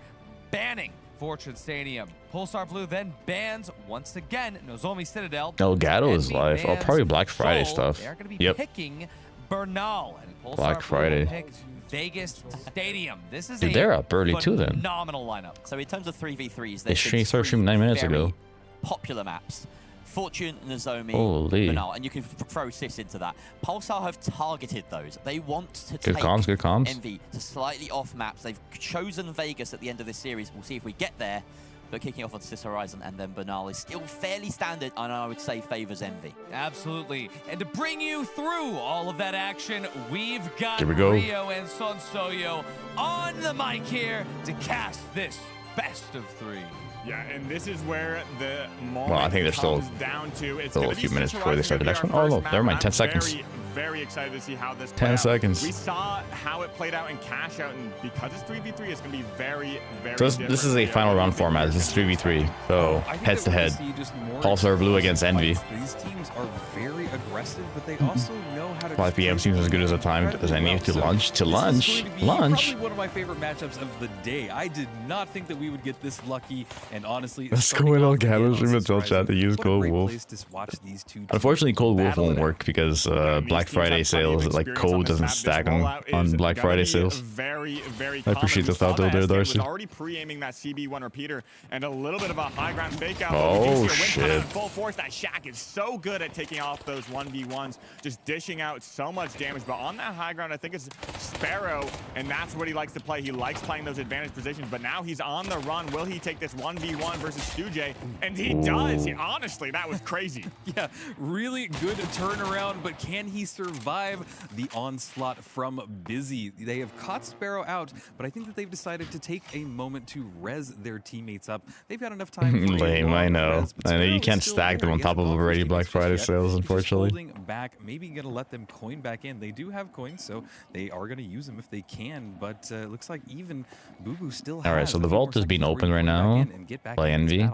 banning Fortune Stadium. Pulsar Blue then bans, once again, Nozomi Citadel.
Elgato is
Envy
live. Oh,
bans
probably Black Friday
Seoul.
stuff.
They're going to be
Yep.
picking Bernal. And Pulsar
Black
Blue
Friday.
will pick Vegas Stadium. This is
Dude,
a
they're up early too then.
phenomenal lineup.
So in terms of 3v3s,
They
there's been
started
3
streaming 9 minutes
very
ago.
popular maps. Fortune, Nozomi,
Holy.
Banal, and you can throw Sis into that. Pulsar have targeted those. They want to
Good
take
comms, good comms.
Envy to slightly off maps. They've chosen Vegas at the end of this series. We'll see if we get there. But kicking off on Sis Horizon and then Banal is still fairly standard, and I would say favors Envy.
Absolutely. And to bring you through all of that action, we've got
Here we go.
Rio and Son Soyo on the mic here to cast this best of 3.
Yeah, and this is where the moment
Well, I think there's still
comes down to. It's
a
gonna
few
be
minutes before they
Horizon
start the
gonna
next
be
one.
our
Oh, no,
first map,
never mind,
and
10
I'm
seconds.
Very excited to see how this
10
play out.
seconds.
We saw how it played out in Cash Out, and because it's 3v3, it's going to be very
So this is a final round format. This is 3v3. So heads to head. Pulsar Blue against Envy.
These teams are very aggressive, but they also know how to
5 p.m. seems as good as a time as any to lunch. To lunch?
Probably one of my favorite matchups of the day. I did not think that we would get this lucky, and honestly,
Let's go in Elgato stream and tell chat to use Cold Wolf. Unfortunately, Cold Wolf won't work because Black Friday sales, like code doesn't stack on Black Friday sales.
Very
I appreciate the thought though there, Darcy.
was already pre-aiming that CB1 repeater, and a little bit of a high ground fake out.
Oh,
We do see a win coming out in
shit.
full force. That Shaq is so good at taking off those 1v1s, just dishing out so much damage. But on that high ground, I think it's Sparrow, and that's what he likes to play. He likes playing those advantage positions, but now he's on the run. Will he take this 1v1 1v1 versus Stujay, and he does. Honestly, that was crazy.
Yeah, really good turnaround, but can he survive the onslaught from Busy? They have caught Sparrow out, but I think that they've decided to take a moment to res their teammates up. They've got enough time for
lame, I know. I know you can't stack them on top of already Black Friday sales, unfortunately.
Holding back, maybe gonna let them coin back in. They do have coins, so they are gonna use them if they can, but it looks like even Boo Boo still has.
All right, so the vault is being opened right now by Envy.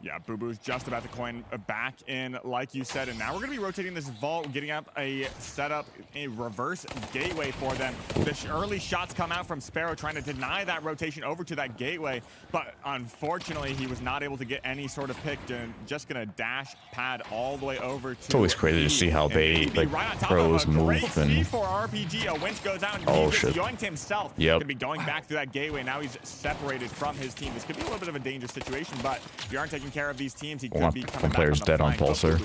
Yeah, Boo Boo's just about to coin back in, like you said, and now we're going to be rotating this vault, getting up a setup, a reverse gateway for them. The early shots come out from Sparrow trying to deny that rotation over to that gateway, but unfortunately, he was not able to get any sort of pick, and just going to dash pad all the way over to...
It's always crazy to see how they, like, pros move and...
RPG, a winch goes out, and
oh,
he
shit.
just yoinked himself.
Yep.
Going to be going back through that gateway. Now he's separated from his team. This could be a little bit of a dangerous situation, but if you aren't taking care of these teams, he could be coming back
player's dead on Pulsar.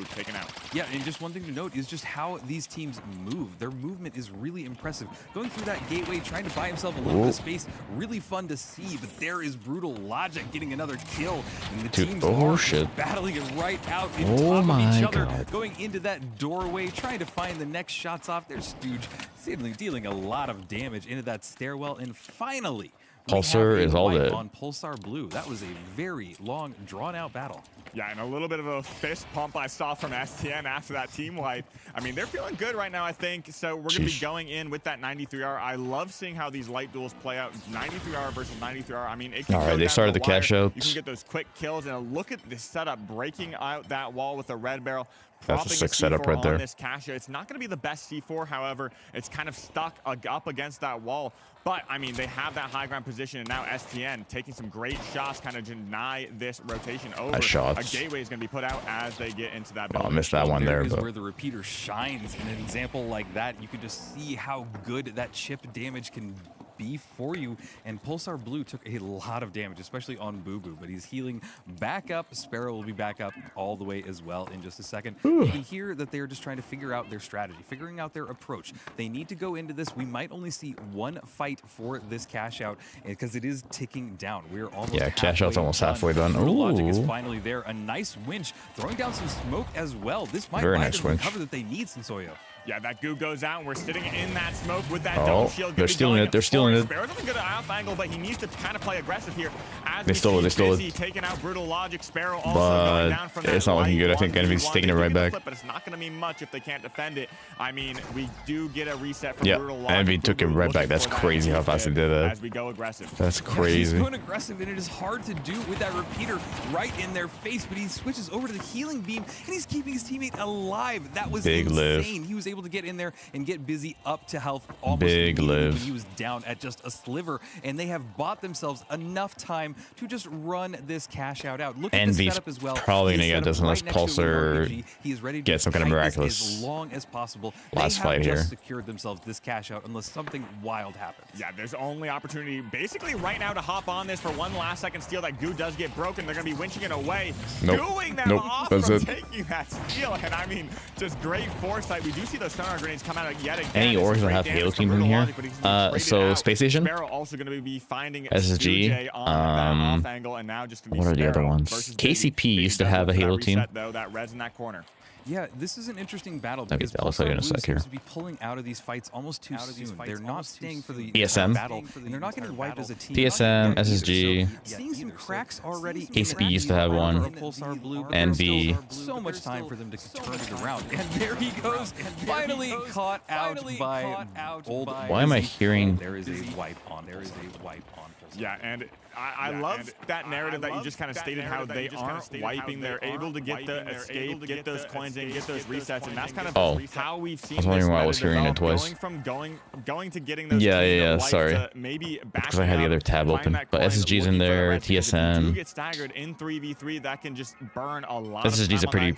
Yeah, and just one thing to note is just how these teams move. Their movement is really impressive. Going through that gateway, trying to buy himself a little bit of space, really fun to see, but there is Brutal Logic getting another kill, and the teams are battling it right out in top of each other, going into that doorway, trying to find the next shots off. There's Stooge dealing a lot of damage into that stairwell, and finally,
Pulsar is all dead.
On Pulsar Blue. That was a very long, drawn-out battle.
Yeah, and a little bit of a fist pump I saw from STN after that team wipe. I mean, they're feeling good right now, I think. So we're going to be going in with that 93R. I love seeing how these light duels play out. 93R versus 93R. I mean, it can
all right, they started the cash outs.
You can get those quick kills, and look at this setup, breaking out that wall with a red barrel.
That's a sick setup right there.
This cash out. It's not going to be the best C4, however. It's kind of stuck up against that wall. But, I mean, they have that high ground position, and now STN taking some great shots, kind of deny this rotation over. A gateway is going to be put out as they get into that building.
I missed that one there.
Is where the repeater shines. In an example like that, you can just see how good that chip damage can be for you. And Pulsar Blue took a lot of damage, especially on Boo Boo, but he's healing back up. Sparrow will be back up all the way as well in just a second. You can hear that they're just trying to figure out their strategy, figuring out their approach. They need to go into this. We might only see one fight for this cash out because it is ticking down. We're almost
cash out's almost halfway done.
Logic is finally there. A nice winch, throwing down some smoke as well. This might buy them the cover that they need, Sensoyo.
Yeah, that goo goes out, and we're sitting in that smoke with that dome shield.
They're stealing it. They're stealing it.
Sparrow doesn't get an off angle, but he needs to kind of play aggressive here. As
they stole it. They stole it.
Taking out Brutal Logic. Sparrow also going down from that.
It's not looking good. I think Envy's taking it right back.
But it's not going to mean much if they can't defend it. I mean, we do get a reset from Brutal Logic.
Envy took it right back. That's crazy how fast he did that.
As we go aggressive.
That's crazy.
He's going aggressive, and it is hard to do with that repeater right in their face. But he switches over to the healing beam, and he's keeping his teammate alive. That was insane. He was able to get in there and get Busy up to health almost immediately when he was down at just a sliver, and they have bought themselves enough time to just run this cash out. Look at this setup as well.
Probably gonna get this unless Pulsar gets some kind of miraculous
as long as possible.
last fight
here.
here.
Just secured themselves this cash out unless something wild happens.
Yeah, there's only opportunity basically right now to hop on this for one last second steal. That goo does get broken. They're gonna be winching it away. Doing them off from taking that steal, and I mean, just great foresight. We do see those sonar grenades come out yet again.
Any orgs that have Halo teams in here? So Space Station,
also going to be finding
SSG.
off angle, and now just
what are the other ones? KCP used to have a Halo team.
That res in that corner.
Yeah, this is an interesting battle
Okay,
because
I'll tell you in a sec here.
seems to be pulling out of these fights almost too soon. They're not staying for the
TSM.
battle, and they're not getting wiped as a team.
TSM, SSG.
Seeing some cracks already.
KCP used to have one. Envy.
So much time for them to turn it around, and there he goes, finally caught out by old.
Why am I hearing?
There is a wipe on. There is a wipe on.
Yeah, and I love that narrative that you just kind of stated, how they aren't wiping. They're able to get the escape, get those coins in, get those resets, and that's kind of how we've seen this.
I was wondering why I was hearing it twice.
Going from going to getting those
sorry.
Maybe
because I had the other tab open. But SSG's in there, TSM.
If you get staggered in 3v3, that can just burn a lot.
SSG's a pretty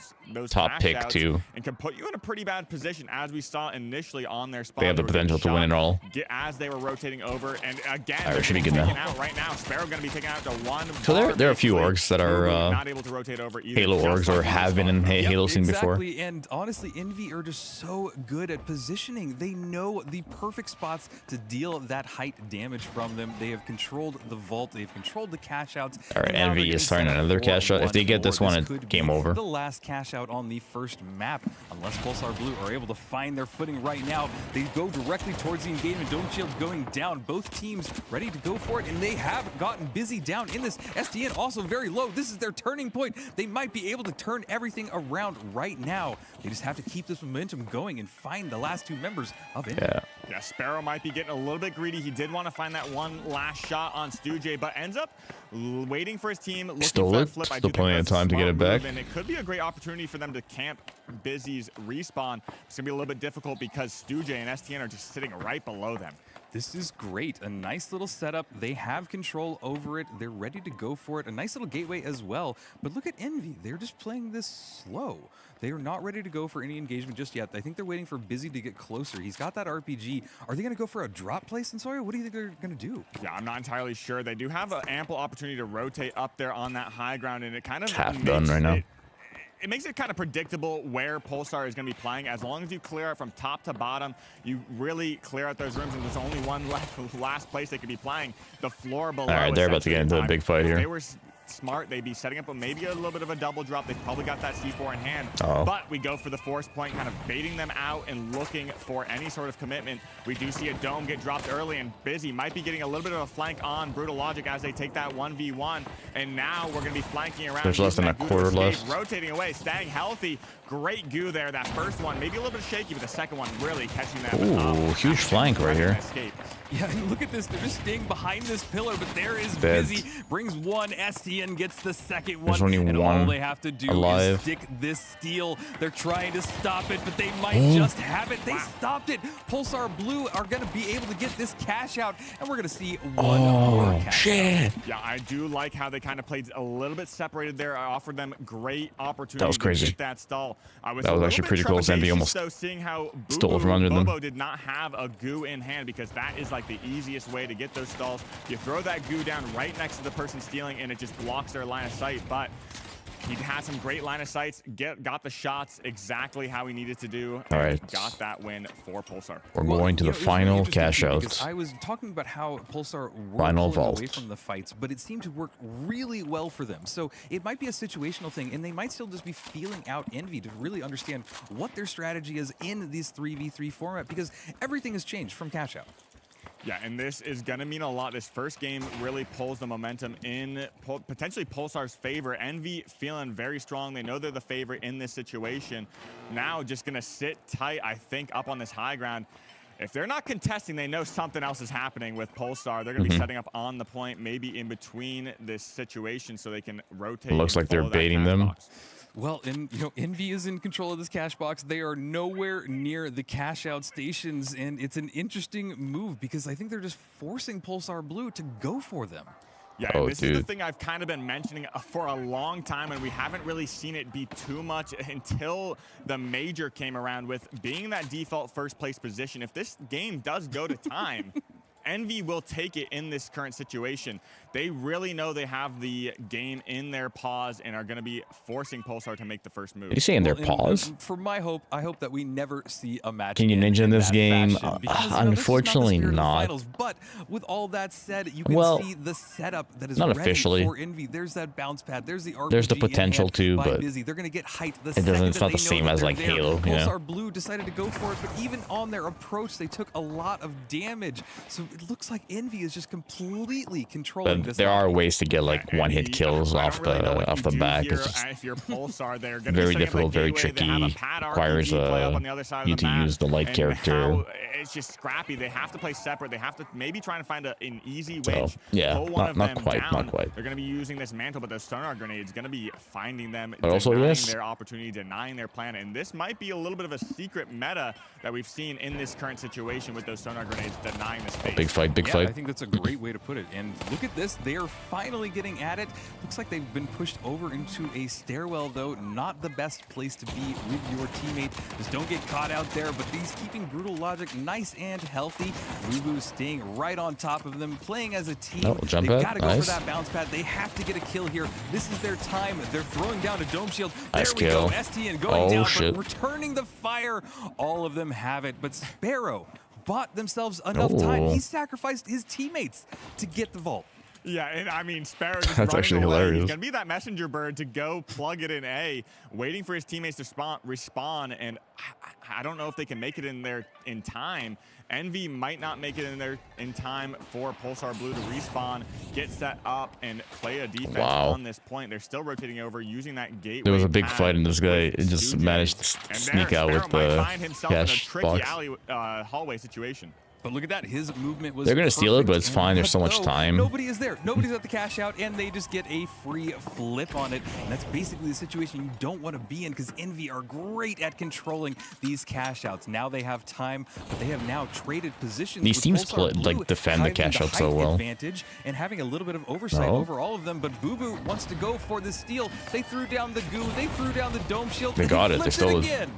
top pick too,
and can put you in a pretty bad position, as we saw initially on their spot.
They have the potential to win it all.
As they were rotating over, and again,
Alright, should be good now.
out right now. Sparrow going to be taken out to one.
So there are a few orgs that are
not able to rotate over either.
Halo orgs or have been in Halo scene before.
Exactly, and honestly, Envy are just so good at positioning. They know the perfect spots to deal that height damage from them. They have controlled the vault. They've controlled the cash outs.
All right, Envy is starting another cash out. If they get this one, it's game over.
The last cash out on the first map, unless Pulsar Blue are able to find their footing right now. They go directly towards the engagement. Dome Shield going down. Both teams ready to go for it, and they have gotten busy down in this. SDN also very low. This is their turning point. They might be able to turn everything around right now. They just have to keep this momentum going and find the last two members of Envy.
Yeah, Sparrow might be getting a little bit greedy. He did want to find that one last shot on Stu-J, but ends up waiting for his team.
Stole it. Still plenty of time to get it back.
And it could be a great opportunity for them to camp Busy's respawn. It's going to be a little bit difficult because Stu-J and STN are just sitting right below them.
This is great. A nice little setup. They have control over it. They're ready to go for it. A nice little gateway as well. But look at Envy. They're just playing this slow. They are not ready to go for any engagement just yet. I think they're waiting for Busy to get closer. He's got that RPG. Are they going to go for a drop play, Sensorial? What do you think they're going to do?
Yeah, I'm not entirely sure. They do have an ample opportunity to rotate up there on that high ground, and it kind of
half done right now.
It makes it kind of predictable where Pulsar is going to be playing. As long as you clear it from top to bottom, you really clear out those rooms, and there's only one last place they could be playing. The floor below.
All right, they're about to get into a big fight here.
They were smart. They'd be setting up maybe a little bit of a double drop. They've probably got that C4 in hand. But we go for the force point, kind of baiting them out and looking for any sort of commitment. We do see a dome get dropped early, and Busy might be getting a little bit of a flank on Brutal Logic as they take that 1v1. And now we're going to be flanking around.
There's less than a quarter left.
Rotating away, staying healthy. Great goo there. That first one, maybe a little bit shaky, but the second one really catching that.
Ooh, huge flank right here.
Yeah, and look at this. They're just staying behind this pillar, but there is Busy. Brings one. STN gets the second one.
There's only
and
one
all they have to do
alive.
is stick this steal. They're trying to stop it, but they might just have it. They stopped it. Pulsar Blue are going to be able to get this cash out, and we're going to see one more cash out.
Yeah, I do like how they kind of played a little bit separated there. I offered them great opportunity
That was crazy.
to get that stall.
That was actually pretty cool. Zenby almost
seeing how
stole it from under them.
Bobo did not have a goo in hand, because that is like the easiest way to get those stalls. You throw that goo down right next to the person stealing, and it just blocks their line of sight. But he had some great line of sights, got the shots exactly how he needed to do.
All right.
Got that win for Pulsar.
We're going to the final cash outs.
I was talking about how Pulsar were
Final
pulling
vault.
away from the fights, but it seemed to work really well for them. So it might be a situational thing, and they might still just be feeling out Envy to really understand what their strategy is in this 3v3 format, because everything has changed from cash out.
Yeah, and this is going to mean a lot. This first game really pulls the momentum in potentially Pulsar's favor. Envy feeling very strong. They know they're the favorite in this situation. Now just going to sit tight, I think, up on this high ground. If they're not contesting, they know something else is happening with Pulsar. They're going to be setting up on the point, maybe in between this situation, so they can rotate.
Looks like they're baiting them.
Well, and Envy is in control of this cash box. They are nowhere near the cash out stations, and it's an interesting move because I think they're just forcing Pulsar Blue to go for them.
Yeah, and this is the thing I've kind of been mentioning for a long time, and we haven't really seen it be too much until the major came around with being that default first place position. If this game does go to time, Envy will take it in this current situation. They really know they have the game in their paws and are going to be forcing Pulsar to make the first move.
Did you say in their paws?
For my hope, I hope that we never see a match.
Can you ninja in this game? Unfortunately not.
But with all that said, you can see the setup that is
not
ready
officially
for Envy. There's that bounce pad. There's the RPG.
There's the potential too, but
Busy. They're going to get height.
It's not the same as like Halo.
Pulsar Blue decided to go for it, but even on their approach, they took a lot of damage. So it looks like Envy is just completely controlling this.
There are ways to get like one-hit kills off the back. It's just
if you're Pulsar, they're
very difficult, very tricky. Requires you to use the light character.
It's just scrappy. They have to play separate. They have to maybe try and find an easy wedge.
Yeah,
pull one of them
not quite.
They're going to be using this mantle, but those sonar grenades going to be finding them,
but also
denying their opportunity, denying their plan. And this might be a little bit of a secret meta that we've seen in this current situation with those sonar grenades denying the space.
Big fight.
I think that's a great way to put it. And look at this. They are finally getting at it. Looks like they've been pushed over into a stairwell, though. Not the best place to be with your teammate. Just don't get caught out there. But he's keeping Brutal Logic nice nice and healthy. Boo staying right on top of them, playing as a team.
Oh, jump
They've
pad.
got to go
Nice.
for that bounce pad. They have to get a kill here. This is their time. They're throwing down a dome shield.
Nice
There we
kill.
go. STN going down,
shit.
but returning the fire. All of them have it, but Sparrow bought themselves enough time.
Oh.
He sacrificed his teammates to get the vault.
Yeah, and I mean, Sparrow just
That's
running
actually
away.
hilarious.
He's going to be that messenger bird to go plug it in A, waiting for his teammates to respawn, and I don't know if they can make it in there in time. Envy might not make it in there in time for Pulsar Blue to respawn, get set up, and play a defense on this point. They're still rotating over, using that gateway.
There was a big
pad
fight, and this guy
with
just
Suji.
managed to
And
sneak
there,
out with
Sparrow might
the
find himself in a
cash
tricky
box.
alley, hallway situation.
But look at that, his movement was
They're gonna steal it, but
perfect.
it's fine. There's so much
No,
time.
Nobody is there. Nobody's at the cash out, and they just get a free flip on it. And that's basically the situation you don't want to be in, because Envy are great at controlling these cash outs. Now they have time, but they have now traded positions.
These
with
teams
Pulsar Blue
like defend the
having
cash out so
height
well.
advantage and having a little bit of oversight
No.
over all of them. But Boo Boo wants to go for the steal. They threw down the goo. They threw down the dome shield.
They
and
got it. They
flipped
stole it.
again.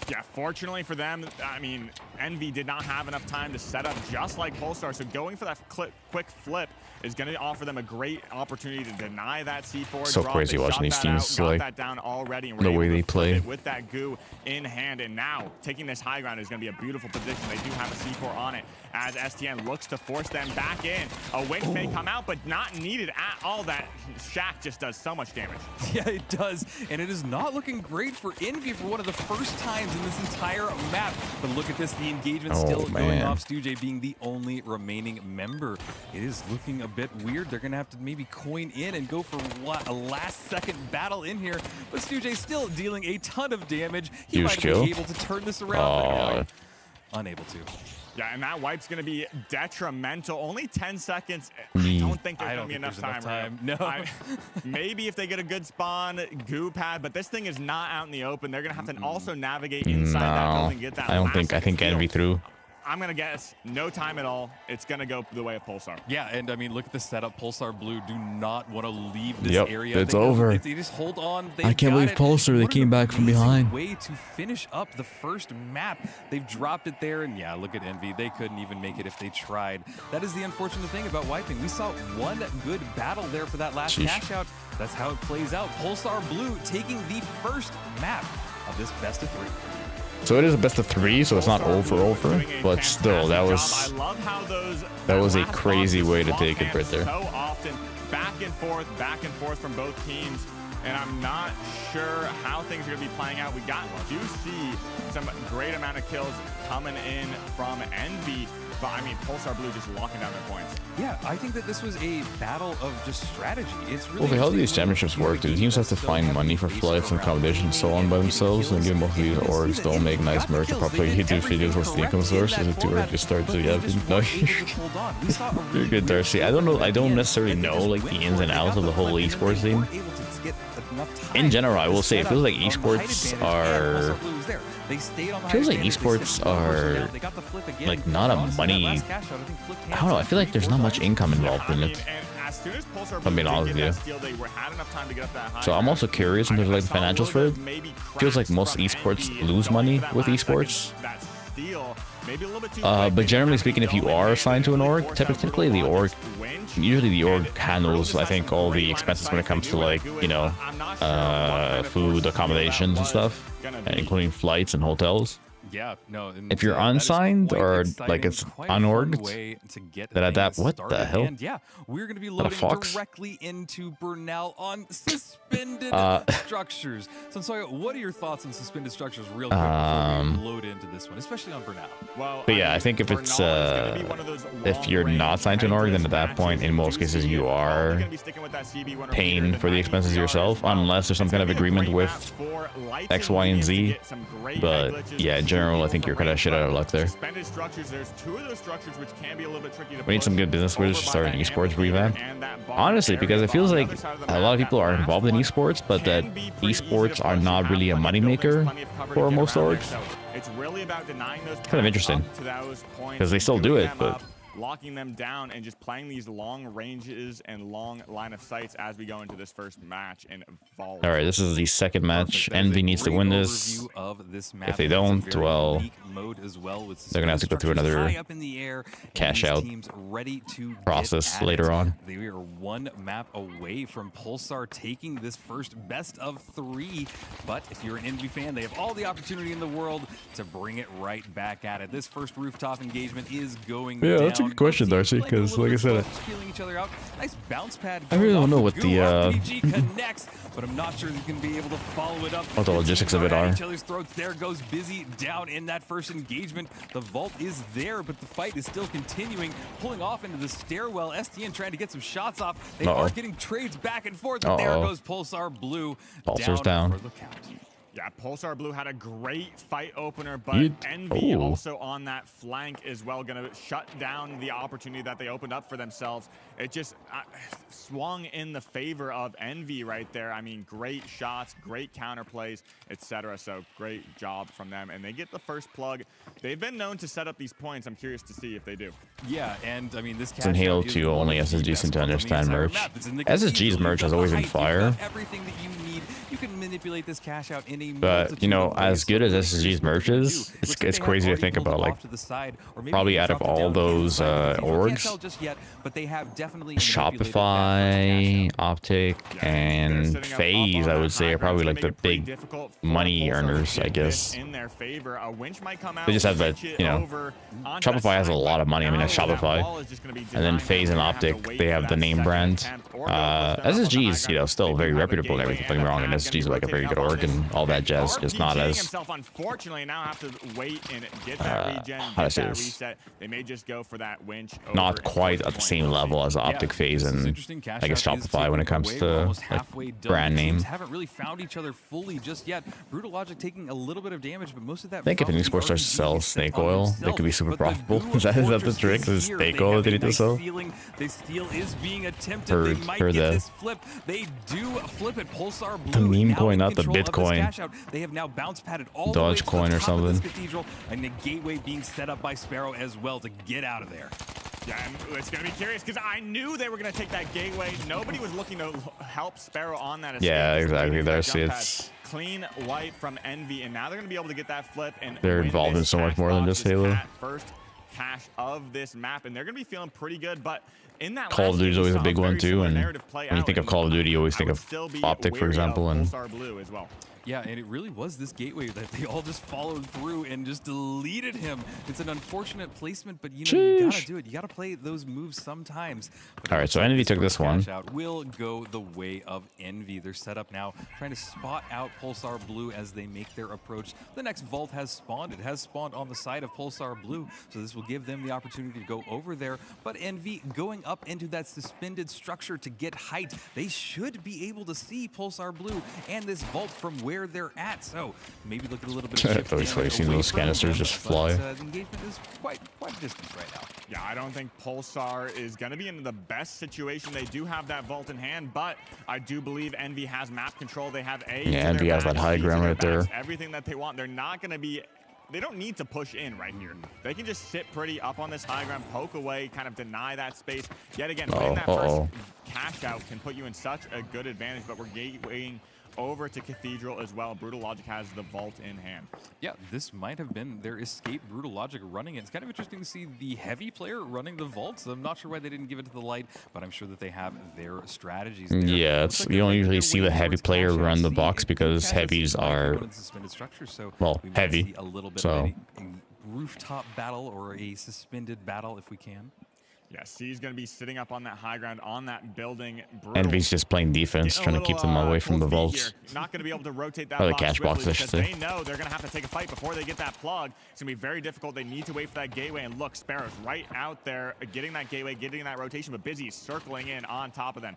Yeah, fortunately for them, I mean, Envy did not have enough time to set up just like Pulsar, so going for that quick flip is going to offer them a great opportunity to deny that C4.
So
drop
crazy
it,
watching
shot
these
that
teams,
out, got
like,
that down already, and
the
we're
way
able
they
to flip
play.
it with that goo in hand, and now taking this high ground is going to be a beautiful position. They do have a C4 on it as STN looks to force them back in. A winch may come out, but not needed at all. That shack just does so much damage.
Yeah, it does, and it is not looking great for Envy for one of the first times in this entire map. But look at this, the engagement still going
man.
off. Stujay being the only remaining member. It is looking a bit weird. They're going to have to maybe coin in and go for a last-second battle in here. But Stujay still dealing a ton of damage. He
Huge
might
kill.
be able to turn this around, but no, unable to.
Yeah, and that wipe's going to be detrimental. Only 10 seconds.
Me.
I don't think there's going to be enough
there's
time.
enough time.
Maybe if they get a good spawn, goo pad, but this thing is not out in the open. They're going to have to also navigate inside that building, get that
I don't
last
think. I
second
think Envy
kill.
through.
I'm going to guess no time at all. It's going to go the way of Pulsar.
Yeah, and I mean, look at the setup. Pulsar Blue do not want to leave this
Yep,
area.
it's
They know
over.
They just hold on.
I can't believe Pulsar, they came back from behind.
Way to finish up the first map. They've dropped it there, and yeah, look at Envy. They couldn't even make it if they tried. That is the unfortunate thing about wiping. We saw one good battle there for that last cash out. That's how it plays out. Pulsar Blue taking the first map of this best of 3.
So it is a best of 3, so it's not over, but still, that was a crazy way to take it right there.
So often back and forth from both teams, and I'm not sure how things are going to be playing out. We do see some great amount of kills coming in from Envy, but I mean, Pulsar Blue just locking down their points.
Yeah, I think that this was a battle of just strategy. It's really
Well, how do these championships work? Do teams have to find money for flights and accommodation and so on by themselves? And given most of these orgs don't make nice merch, they'll probably do videos. What's the income source? Is it too early to start to no? You're good, Darcy. I don't know. I don't necessarily know like the ins and outs of the whole esports scene. In general, I will say it feels like esports are. Feels like esports are like not a money. I don't know. I feel like there's not much income involved in it. If I'm being honest with you. So I'm also curious in terms of like the financials for it. Feels like most esports lose money with esports. But generally speaking, if you are assigned to an org, typically the org, usually the org handles, I think, all the expenses when it comes to like, you know, food, accommodations and stuff, including flights and hotels.
Yeah, no.
If you're unsigned or like it's unorged, then at that, what the hell?
And yeah, we're going to be loading directly into Burnell on suspended structures. So, Sonsoya, what are your thoughts on suspended structures real quick before we load into this one, especially on Burnell?
Well,
but yeah, I think if it's if you're not signed to an org, then at that point, in most cases, you are paying for the expenses yourself, unless there's some kind of agreement with X, Y, and Z. But yeah, in general, I think you're kind of shit out of luck there. We need some good business leaders to start an esports revamp. Honestly, because it feels like a lot of people are involved in esports, but that esports are not really a moneymaker for most orgs.
It's really about denying those
kind of interesting because they still do it, but
locking them down and just playing these long ranges and long line of sights as we go into this first match in Vault.
All right, this is the second match. Envy needs to win this. If they don't, well, they're gonna have to go through another cash out process later on.
They are one map away from Pulsar taking this first best of 3. But if you're an Envy fan, they have all the opportunity in the world to bring it right back at it. This first rooftop engagement is going down.
That's a good question, Darcy, because like I said,
feeling each other out. Nice bounce pad.
I really don't know what the
connects, but I'm not sure you can be able to follow it up.
What the logistics of it are.
Each other's throats. There goes Busy down in that first engagement. The vault is there, but the fight is still continuing. Pulling off into the stairwell. STN trying to get some shots off. They are getting trades back and forth, but there goes Pulsar Blue.
Pulsar's down.
For the count.
Yeah, Pulsar Blue had a great fight opener, but Envy also on that flank is well going to shut down the opportunity that they opened up for themselves. It just swung in the favor of Envy right there. I mean, great shots, great counter plays, etc. So great job from them. And they get the first plug. They've been known to set up these points. I'm curious to see if they do.
Yeah, and I mean, this
in Halo 2, only SSGs seem to understand merch. SSG's merch has always been fire.
Everything that you need, you can manipulate this cash out in a
but, you know, as good as SSG's merch is, it's crazy to think about, like, probably out of all those orgs, Shopify, Optic, and FaZe, I would say, are probably like the big money earners, I guess. They just have that, you know, Shopify has a lot of money. I mean, that's Shopify. And then FaZe and Optic, they have the name brand. SSG is, you know, still very reputable and everything. Don't get me wrong, and SSG is like a very good org and all that jazz. Just not as
unfortunately now have to wait and get that regen,
how to say this?
reset. They may just go for that winch.
Not quite at the same level as Optic, FaZe, and I guess Shopify when it comes to like brand name.
Haven't really found each other fully just yet. Brutal Logic taking a little bit of damage, but most of that.
I think if an esports starts to sell snake oil, they could be super profitable. Is that the trick? Is snake oil they need to sell?
The steal is being attempted. They might get this flip. They do flip it. Pulsar Blue.
The meme coin, not the Bitcoin.
They have now bounce padded all
Dogecoin
the way to
or something.
Cathedral, and the gateway being set up by Sparrow as well to get out of there.
Yeah, it's going to be curious because I knew they were going to take that gateway. Nobody was looking to help Sparrow on that escape.
Yeah, exactly. There's it's
clean wipe from Envy, and now they're going to be able to get that flip. And
they're involved in so much more than just Halo.
First cash of this map, and they're going to be feeling pretty good, but in that
Call of Duty is always a big one too, and when you think of Call of Duty, you always think of Optic, for example, and
Blue as well.
Yeah, and it really was this gateway that they all just followed through and just deleted him. It's an unfortunate placement, but you know, you gotta do it. You gotta play those moves sometimes.
All right, so Envy took this one.
Will go the way of Envy. They're set up now, trying to spot out Pulsar Blue as they make their approach. The next vault has spawned. It has spawned on the side of Pulsar Blue, so this will give them the opportunity to go over there. But Envy going up into that suspended structure to get height. They should be able to see Pulsar Blue and this vault from where they're at. So maybe look at a little bit of
always funny seeing those canisters just fly.
The engagement is quite distant right now.
Yeah, I don't think Pulsar is going to be in the best situation. They do have that vault in hand, but I do believe Envy has map control. They have A.
Yeah, Envy has that high ground right there.
Everything that they want. They're not going to be. They don't need to push in right here. They can just sit pretty up on this high ground, poke away, kind of deny that space. Yet again, winning that first cash out can put you in such a good advantage, but we're gatewaying over to Cathedral as well. Brutal Logic has the vault in hand.
Yeah, this might have been their escape. Brutal Logic running it. It's kind of interesting to see the heavy player running the vaults. I'm not sure why they didn't give it to the light, but I'm sure that they have their strategies there.
Yeah, it's, you don't usually see the heavy player run the box because heavies are, well, heavy.
A little bit
so
of a rooftop battle or a suspended battle if we can.
Yeah, C's going to be sitting up on that high ground, on that building.
Envy's just playing defense, trying to keep them away from the vaults.
Not going to be able to rotate that
or the cash box, I should say.
They know they're going to have to take a fight before they get that plug. It's going to be very difficult. They need to wait for that gateway. And look, Sparrow's right out there, getting that gateway, getting that rotation, but Busy circling in on top of them.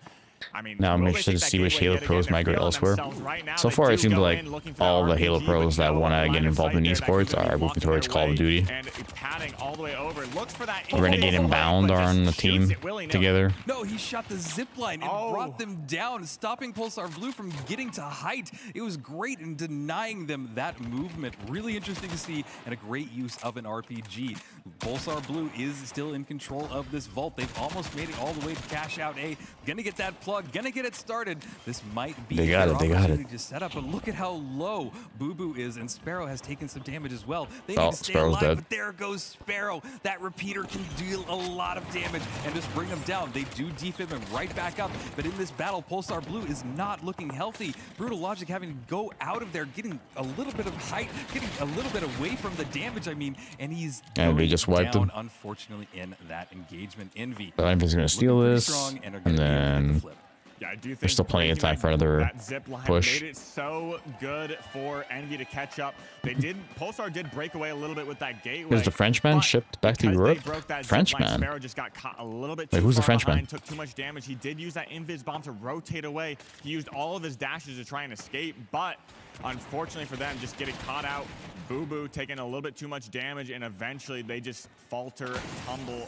I mean,
Now I'm
will they
interested
take
to
that
see which
gateway
Halo
yet again?
pros
They're
migrate
feeling
elsewhere.
themselves right now.
So
They
far, it
do
seems
go
like
in looking for
all the
RPG,
Halo
but
pros that
no
want to
line
get
of
involved
sight
in
there. That
esports
could be
are moving
blocking
towards
their
Call of
way
Duty.
and padding all the way over. Looks for that
Renegade and Bound are on the team together.
No, he shot the zip line and brought them down, stopping Pulsar Blue from getting to height. It was great in denying them that movement. Really interesting to see, and a great use of an RPG. Pulsar Blue is still in control of this vault. They've almost made it all the way to cash out A. Gonna get that plug, gonna get it started. This might be
They got
their
it, they got
opportunity
it.
to set up, but look at how low Boo Boo is, and Sparrow has taken some damage as well. They
Oh,
need to stay
Sparrow's
alive,
dead.
but there goes Sparrow. That repeater can deal a lot of damage and just bring them down. They do defib him right back up, but in this battle, Pulsar Blue is not looking healthy. Brutal Logic having to go out of there, getting a little bit of height, getting a little bit away from the damage, I mean, and he's
And we just wiped
down,
him.
unfortunately, in that engagement. Envy.
But Envy's gonna steal
looking pretty
this,
strong and are
and
gonna be able to
then
make the flip.
Yeah, I do think
there's still plenty of time for another
that zip line
push.
made it so good for Envy to catch up. They did, Pulsar did break away a little bit with that gateway.
Is the Frenchman
but
shipped back to
because
Europe?
they broke that zip line,
Frenchman.
Sparrow just got caught a little bit
Wait,
too
who's the
far
Frenchman?
behind, took too much damage. He did use that invis bomb to rotate away. He used all of his dashes to try and escape, but unfortunately for them, just getting caught out. Boo Boo taking a little bit too much damage, and eventually they just falter, tumble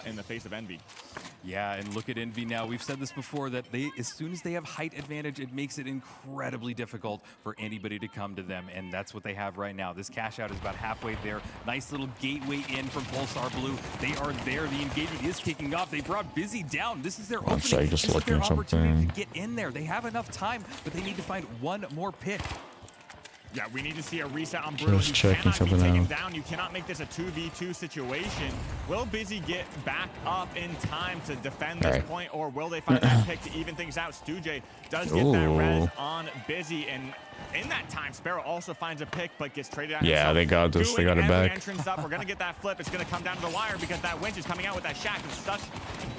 in the face of Envy.
Yeah, and look at Envy now. We've said this before, that as soon as they have height advantage, it makes it incredibly difficult for anybody to come to them, and that's what they have right now. This cash out is about halfway there. Nice little gateway in from Pulsar Blue. They are there. The engagement is kicking off. They brought Busy down. This is their opening.
sorry, just
This is their
looking at
opportunity
something.
to get in there. They have enough time, but they need to find one more pick.
Yeah, we need to see a reset on Brutal.
Just
He
checking
cannot be
something
taken
out.
down. You cannot make this a 2v2 situation. Will Busy get back up in time to defend this
Alright.
point, or will they find that pick to even things out? Stujay does get that res
Ooh.
on Busy, and in that time, Sparrow also finds a pick, but gets traded out.
Yeah,
himself.
they got this. They
Doing
got it
every
back.
entrance up. We're going to get that flip. It's going to come down to the wire because that winch is coming out with that shack. It's such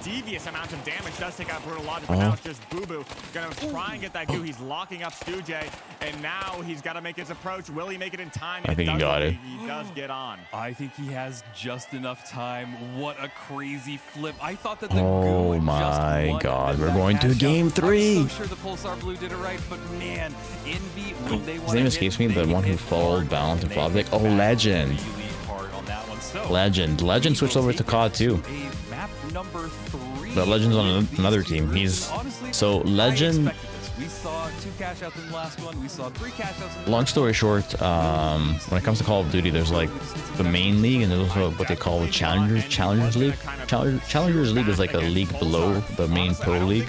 devious amounts of damage. Does take out Brutal Logic, but now it's just Boo Boo. Going to try and get that goo. He's locking up Stujay, and now he's got to make his approach. Will he make it in time?
I think he got it.
He does get on.
I think he has just enough time. What a crazy flip. I thought that the
Oh
goo had
my
just won
God,
that
we're going to
cash out.
game 3.
I'm so sure the Pulsar Blue did it right, but man, Envy, when they
His
want
name
to
escapes
hit,
me. The
they
one who
hit
followed
hard,
Balance and
and they
Flavik.
hit
Oh,
back
Legend.
really hard on that one. So,
Legend. Legend switched over to COD too.
a map number 3.
But Legend's on another team. He's so Legend.
I expected this. We saw 2 cash outs in the last one. We saw 3 cash outs in the
Long story short, when it comes to Call of Duty, there's like the main league, and there's also what they call the Challengers League. Challengers League is like a league below the main pro league,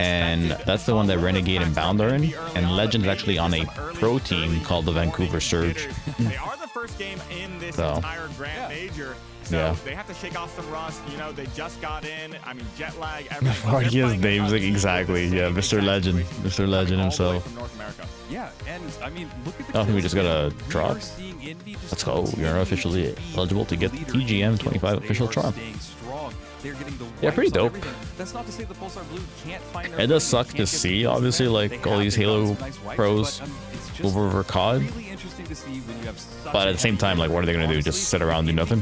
and that's the one that Renegade and Bound are in. And Legend is actually on a pro team called the Vancouver Surge.
They are the first game in this
So,
entire Grand Major. So
yeah.
they have to shake off some rust. You know, they just got in. I mean, jet lag, everything.
Fuck, his name's like exactly, yeah, Mr. Legend, Mr. Legend himself.
From North America.
Yeah, and I mean, look at the
I don't think we
kills
just got
here.
a
We
drop.
are seeing Envy just
Let's go. You're officially eligible to get the TGM 25 official
They are
triumph.
staying strong. They're getting the
Yeah, pretty
wipes on
dope.
everything. That's not to say the Pulsar Blue can't find their
It does
footing,
suck
can't
to
get
see,
the kills
obviously,
back.
like
They
all
have
these
been gotten
Halo
some nice wipes,
pros
but, it's just
over COD.
really interesting to see when you have such
But
a
at the same
heavy
time, like, what are they gonna do? Just sit around and do nothing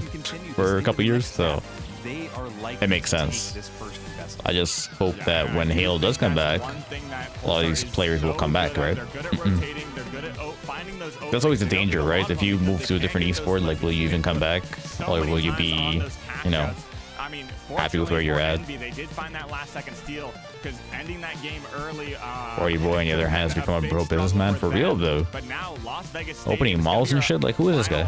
for a couple years? So
they are likely
it makes
to take
sense.
this first investment.
I just hope that when Halo does come back, a lot of these players will come back, right? That's always the danger, right? If you move to a different esport, like, will you even come back, or will you be, you know, happy with where you're at?
They did find that last second steal because ending that game early.
Or you boy, on the other hand, has become a pro businessman for real, though.
But now Las Vegas
Opening malls and shit. Like, who is this guy?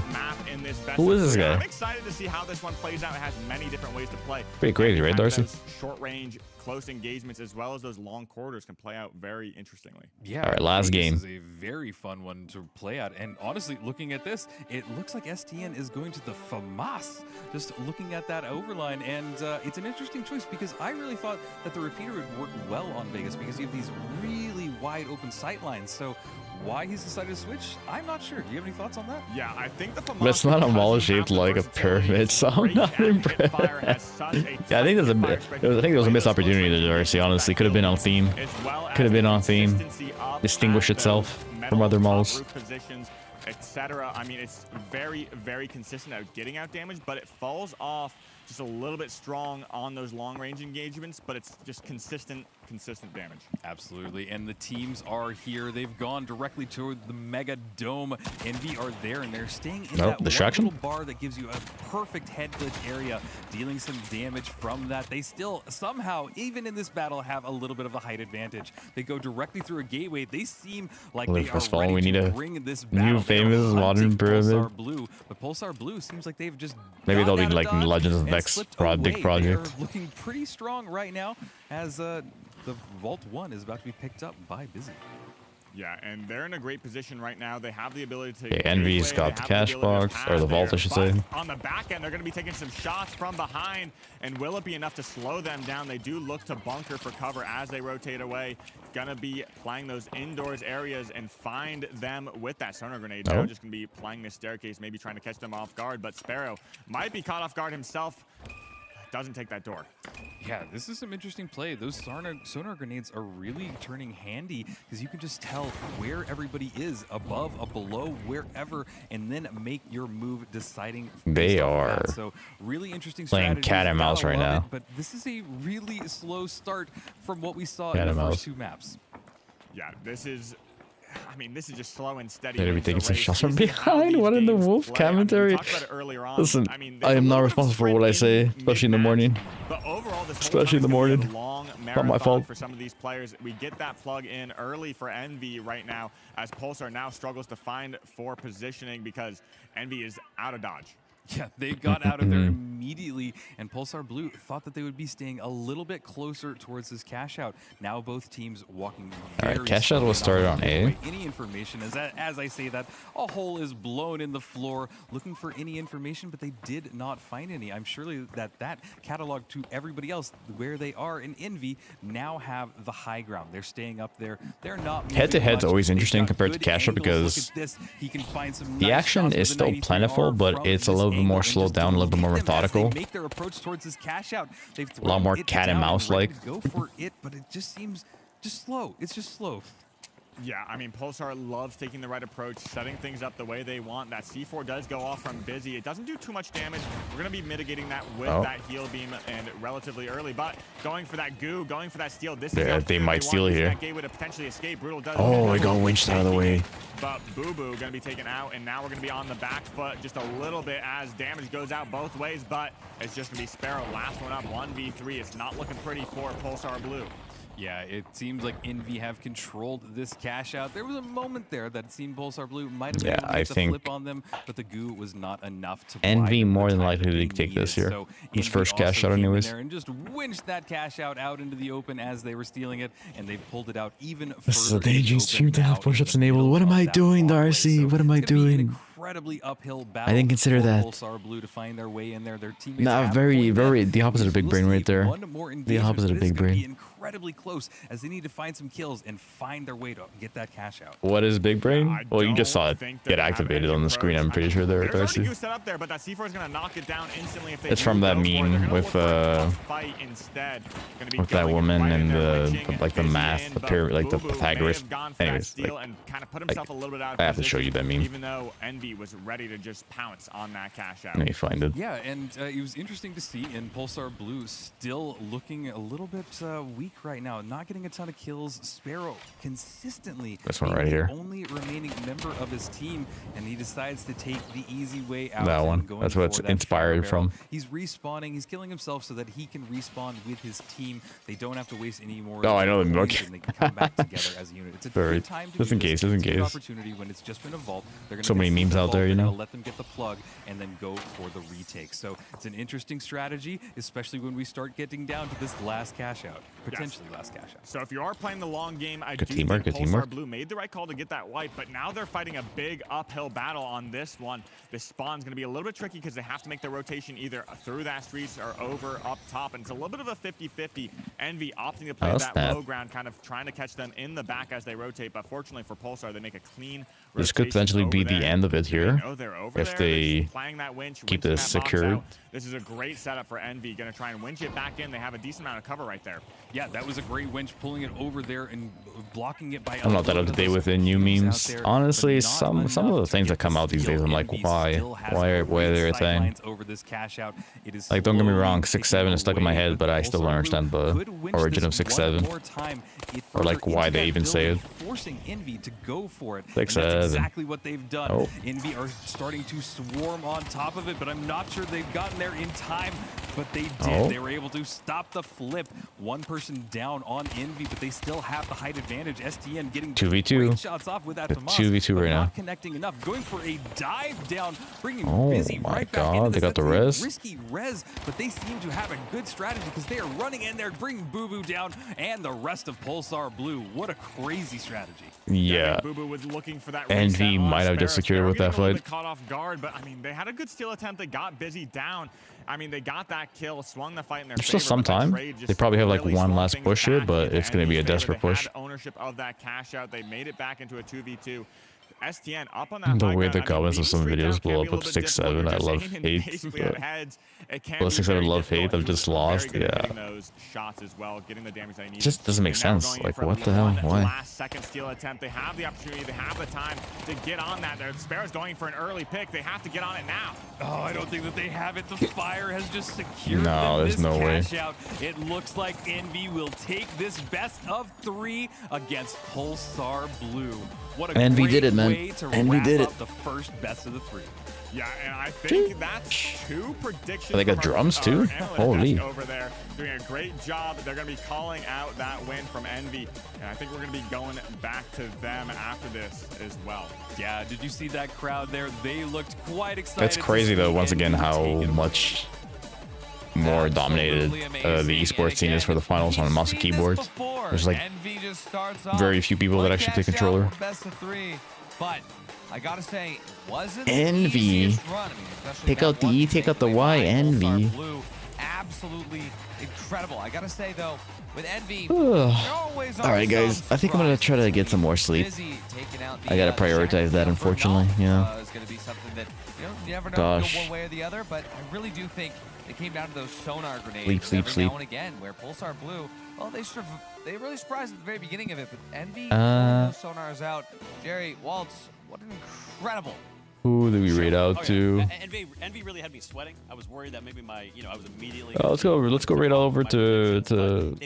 Who is this
I'm
guy?
excited to see how this one plays out. It has many different ways to play.
Pretty crazy, right, Darcy?
Short range, close engagements, as well as those long quarters can play out very interestingly.
Yeah.
All right, last game.
This is a very fun one to play at. And honestly, looking at this, it looks like STN is going to the FAMAS. Just looking at that overline. And it's an interesting choice because I really thought that the repeater would work well on Vegas because you have these really wide open sight lines. So why he's decided to switch, I'm not sure. Do you have any thoughts on that?
Yeah, I think the FAMAS.
But it's not a mall shaped like a pyramid, so I'm not impressed. Yeah, I think there's a bit. I think there was a missed opportunity to Darcy. Honestly, could have been on theme. Could have been on theme. Distinguish itself from other malls.
etc. I mean, it's very, very consistent at getting out damage, but it falls off just a little bit strong on those long-range engagements, but it's just consistent damage.
Absolutely, and the teams are here. They've gone directly to the Mega Dome. Envy are there, and they're staying in that one little bar that gives you a perfect head glitch area, dealing some damage from that. They still somehow, even in this battle, have a little bit of a height advantage. They go directly through a gateway. They seem like they are ready to bring this battle.
New famous modern pyramid.
Pulsar Blue, but Pulsar Blue seems like they've just
maybe they'll be like Legends of Vex big project.
They're looking pretty strong right now as the Vault 1 is about to be picked up by Busy.
Yeah, and they're in a great position right now. They have the ability to...
Okay, Envy's got the cash box, or the vault, I should say.
On the back end, they're going to be taking some shots from behind, and will it be enough to slow them down? They do look to bunker for cover as they rotate away. Going to be playing those indoors areas and find them with that sonar grenade. Now just going to be playing this staircase, maybe trying to catch them off guard, but Sparrow might be caught off guard himself. Doesn't take that door.
Yeah, this is some interesting play. Those sonar grenades are really turning handy because you can just tell where everybody is, above or below, wherever, and then make your move deciding.
They are
so really interesting
playing cat and mouse right now.
But this is a really slow start from what we saw in the first two maps.
Yeah, this is... I mean, this is just slow and steady.
They're taking some shots from behind. What in the wolf commentary? Listen, I am not responsible for what I say, especially in the morning.
But overall, this
especially in the morning. Not my fault.
For some of these players, we get that plug in early for Envy right now, as Pulsar now struggles to find for positioning because Envy is out of dodge.
Yeah, they got out of there immediately, and Pulsar Blue thought that they would be staying a little bit closer towards this cash out. Now both teams walking very
Alright, cash out will start on A.
Any information, as I say that, a hole is blown in the floor, looking for any information, but they did not find any. I'm surely that catalog to everybody else where they are in Envy now have the high ground. They're staying up there. They're not
head-to-head's always interesting compared to cash out because the action is still plentiful, but it's a little bit more slowed down, a little bit more methodical.
They make their approach towards this cash out. They've
a lot more cat and mouse like.
Go for it, but it just seems just slow. It's just slow.
Yeah, I mean, Pulsar loves taking the right approach, setting things up the way they want. That C4 does go off from Busy. It doesn't do too much damage. We're going to be mitigating that with that heal beam and relatively early, but going for that goo, going for that steal. This is
they might steal here.
That gateway to potentially escape. Brutal does.
Oh, they got winched out of the way.
But Boo Boo going to be taken out, and now we're going to be on the back foot just a little bit as damage goes out both ways, but it's just going to be Sparrow. Last one up, 1v3. It's not looking pretty for Pulsar Blue.
Yeah, it seems like Envy have controlled this cash out. There was a moment there that it seemed Pulsar Blue might have been able to get the flip on them, but the goo was not enough to
Envy more than likely to take this here.
So
his first cash out anyways.
And just winched that cash out into the open as they were stealing it, and they pulled it out even further.
This is a dangerous stream to have push-ups enabled. What am I doing, Darcy? What am I doing?
Incredibly uphill battle.
I didn't consider that.
Pulsar Blue to find their way in there. Their teammates
nah, very the opposite of big brain right there. The opposite of big brain.
Incredibly close as they need to find some kills and find their way to get that cash out.
What is big brain? Well, you just saw it get activated on the screen. I'm pretty sure there, Darcy.
Set up there, but that C4 is going to knock it down instantly if they
it's from that meme with that woman and the math, the pyramid, like the Pythagoras. Anyways, I have to show you that meme.
Even though Envy was ready to just pounce on that cash out.
Let me find it.
Yeah, and it was interesting to see in Pulsar Blue still looking a little bit weak right now, not getting a ton of kills. Sparrow consistently
this one right here,
the only remaining member of his team, and he decides to take the easy way out.
That one. That's what it's inspired from.
He's respawning. He's killing himself so that he can respawn with his team. They don't have to waste any more.
Oh, I know the book.
They can come back together as a unit. It's a good time to
just in case.
Opportunity when it's just been a vault. They're
so many memes out there, you know.
Let them get the plug and then go for the retake. So it's an interesting strategy, especially when we start getting down to this last cash out, potentially last cash out.
So if you are playing the long game, I
do
think Pulsar Blue made the right call to get that wipe, but now they're fighting a big uphill battle on this one. This spawn's going to be a little bit tricky because they have to make the rotation either through that streets or over up top, and it's a little bit of a 50-50. Envy opting to play that low ground, kind of trying to catch them in the back as they rotate, but fortunately for Pulsar, they make a clean
this could potentially be the end of it here if they keep this secured.
This is a great setup for Envy. Going to try and winch it back in. They have a decent amount of cover right there.
Yeah, that was a great winch, pulling it over there and blocking it by.
I'm not that up to date with the new memes. Honestly, some of the things that come out these days, I'm like, why are they a thing? Like, don't get me wrong, 6-7 is stuck in my head, but I still don't understand the origin of 6-7, or like why they even say it.
Forcing Envy to go for it.
6-7.
That's exactly what they've done.
Oh.
Envy are starting to swarm on top of it, but I'm not sure they've gotten there in time. But they did.
Oh.
They were able to stop the flip. One person down on Envy, but they still have the height advantage. STN getting
2v2.
great shots off with that FAMAS,
2v2 right now.
not connecting enough. Going for a dive down, bringing
Oh
Busy
my
right back
God,
into
they
this.
got the
That's a
res.
risky res, but they seem to have a good strategy because they are running in there, bringing Boo Boo down, and the rest of Pulsar Blue. What a crazy strategy.
Yeah.
Boo Boo was looking for that
Envy
reset on
might have just
Sparrow.
secured with
Sparrow
that
getting a little
fight.
bit caught off guard, but I mean, they had a good steal attempt. They got Busy down. I mean, they got that kill, swung the fight in their
There's
favor.
still some
but that
time.
trade just
They probably have like
really
one
swung
last
things
push here,
back
but
into
it's going to be a
Envy's favor.
desperate
They
push.
had ownership of that cash out. They made it back into a 2v2. STN up on that
The
high
way the
ground.
comments of some
Lead
videos
streak
blow
can
up
be a
with
little bit
6-7.
difficult.
I
You're
love
just aiming
hate.
basically at heads. It can
Well,
be
6-7
very
love hate.
difficult.
I've
He was
just
very
lost.
good at
Yeah.
getting those shots as well, getting the damage they need.
Just doesn't make
They're now
sense.
going in
Like,
for
what the hell?
one
Why?
last second steal attempt. They have the opportunity. They have the time to get on that. Their Sparrow's going for an early pick. They have to get on it now.
Oh, I don't think that they have it. The fire has just secured
No,
them
there's
this
no way.
cash out. It looks like Envy will take this best of 3 against Pulsar Blue. What a
Envy
great
did it, man.
way to
Envy
wrap
did
up
it.
the first best of the 3.
Yeah, and I think that's 2 predictions.
They got
from our-
drums, too?
our analyst
Holy.
desk over there doing a great job. They're going to be calling out that win from Envy, and I think we're going to be going back to them after this as well.
Yeah, did you see that crowd there? They looked quite excited.
That's crazy,
to
though,
see
once again,
Envy
how
take it.
much more dominated the esports scene is for the finals on a mouse and keyboard. There's like
Envy just starts off.
very few people that actually play
Cash out,
controller.
Best of 3, but I gotta say, wasn't the
Envy.
easiest run. I mean, especially
Take
that
out the
one
E, take out the
takeaway
Y,
by
Envy.
Pulsar Blue, absolutely incredible. I gotta say though, with Envy,
All right, guys. I think I'm gonna try to get some more sleep. I gotta prioritize that, unfortunately. Yeah.
Is gonna be something that you never know
Gosh.
go one way or the other, but I really do think it came down to those sonar grenades
Sleep,
every
sleep.
now and again, where Pulsar Blue, well, they really surprised at the very beginning of it, but Envy pulling those sonars out. Jerry Waltz, what an incredible.
Who do we rate out to?
Envy really had me sweating. I was worried that maybe I was immediately.
Let's go right all over to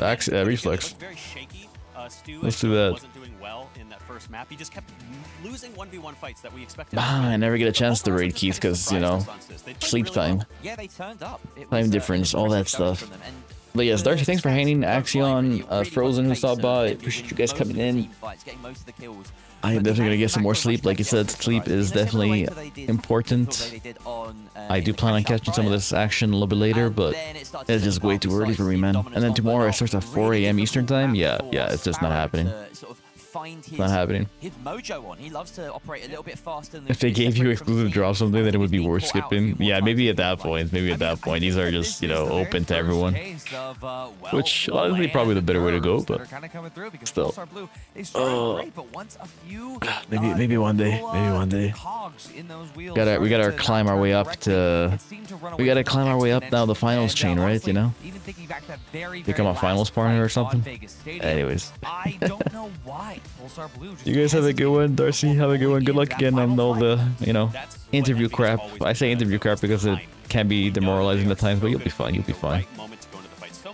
Reflex.
Very shaky. Stu
Let's do that.
wasn't doing well in that first map. He just kept losing 1v1 fights that we expected.
I never get a chance to raid keys because, you know, sleep time,
Yeah, they turned up. It
time
was,
difference, all that stuff.
from them. And
But yes, Darcy, thanks for hanging. Axion, Frozen, who stopped by. Appreciate you guys coming in. I am definitely gonna get some more sleep. Like you said, sleep is definitely important. I do plan on catching some of this action a little bit later, but it's just way too early for me, man. And then tomorrow it starts at 4 a.m. Eastern time. Yeah, it's just not happening. Not happening.
His mojo on. He loves to operate a little bit faster than
If they gave you exclusive drop something, then it would be worth skipping. Yeah, maybe at that point. Maybe at that point. These are just, you know, open to everyone. Which, honestly, probably the better way to go, but still. Maybe one day. Maybe one day. We gotta climb our way up to... We gotta climb our way up now the finals chain, right? You know? Become a finals partner or something? Anyways. You guys have a good one, Darcy. Have a good one. Good luck again on all the, you know, interview crap. I say interview crap because it can be demoralizing at times, but you'll be fine. You'll be fine.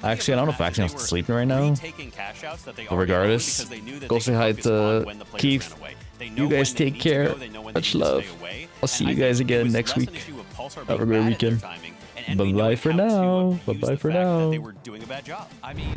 Actually, I don't know if Axion's sleeping right now. But regardless, go say hi to Keith. You guys take care. Much love. I'll see you guys again next week. Have a great weekend. Bye-bye for now. Bye-bye for now.
They were doing a bad job. I mean.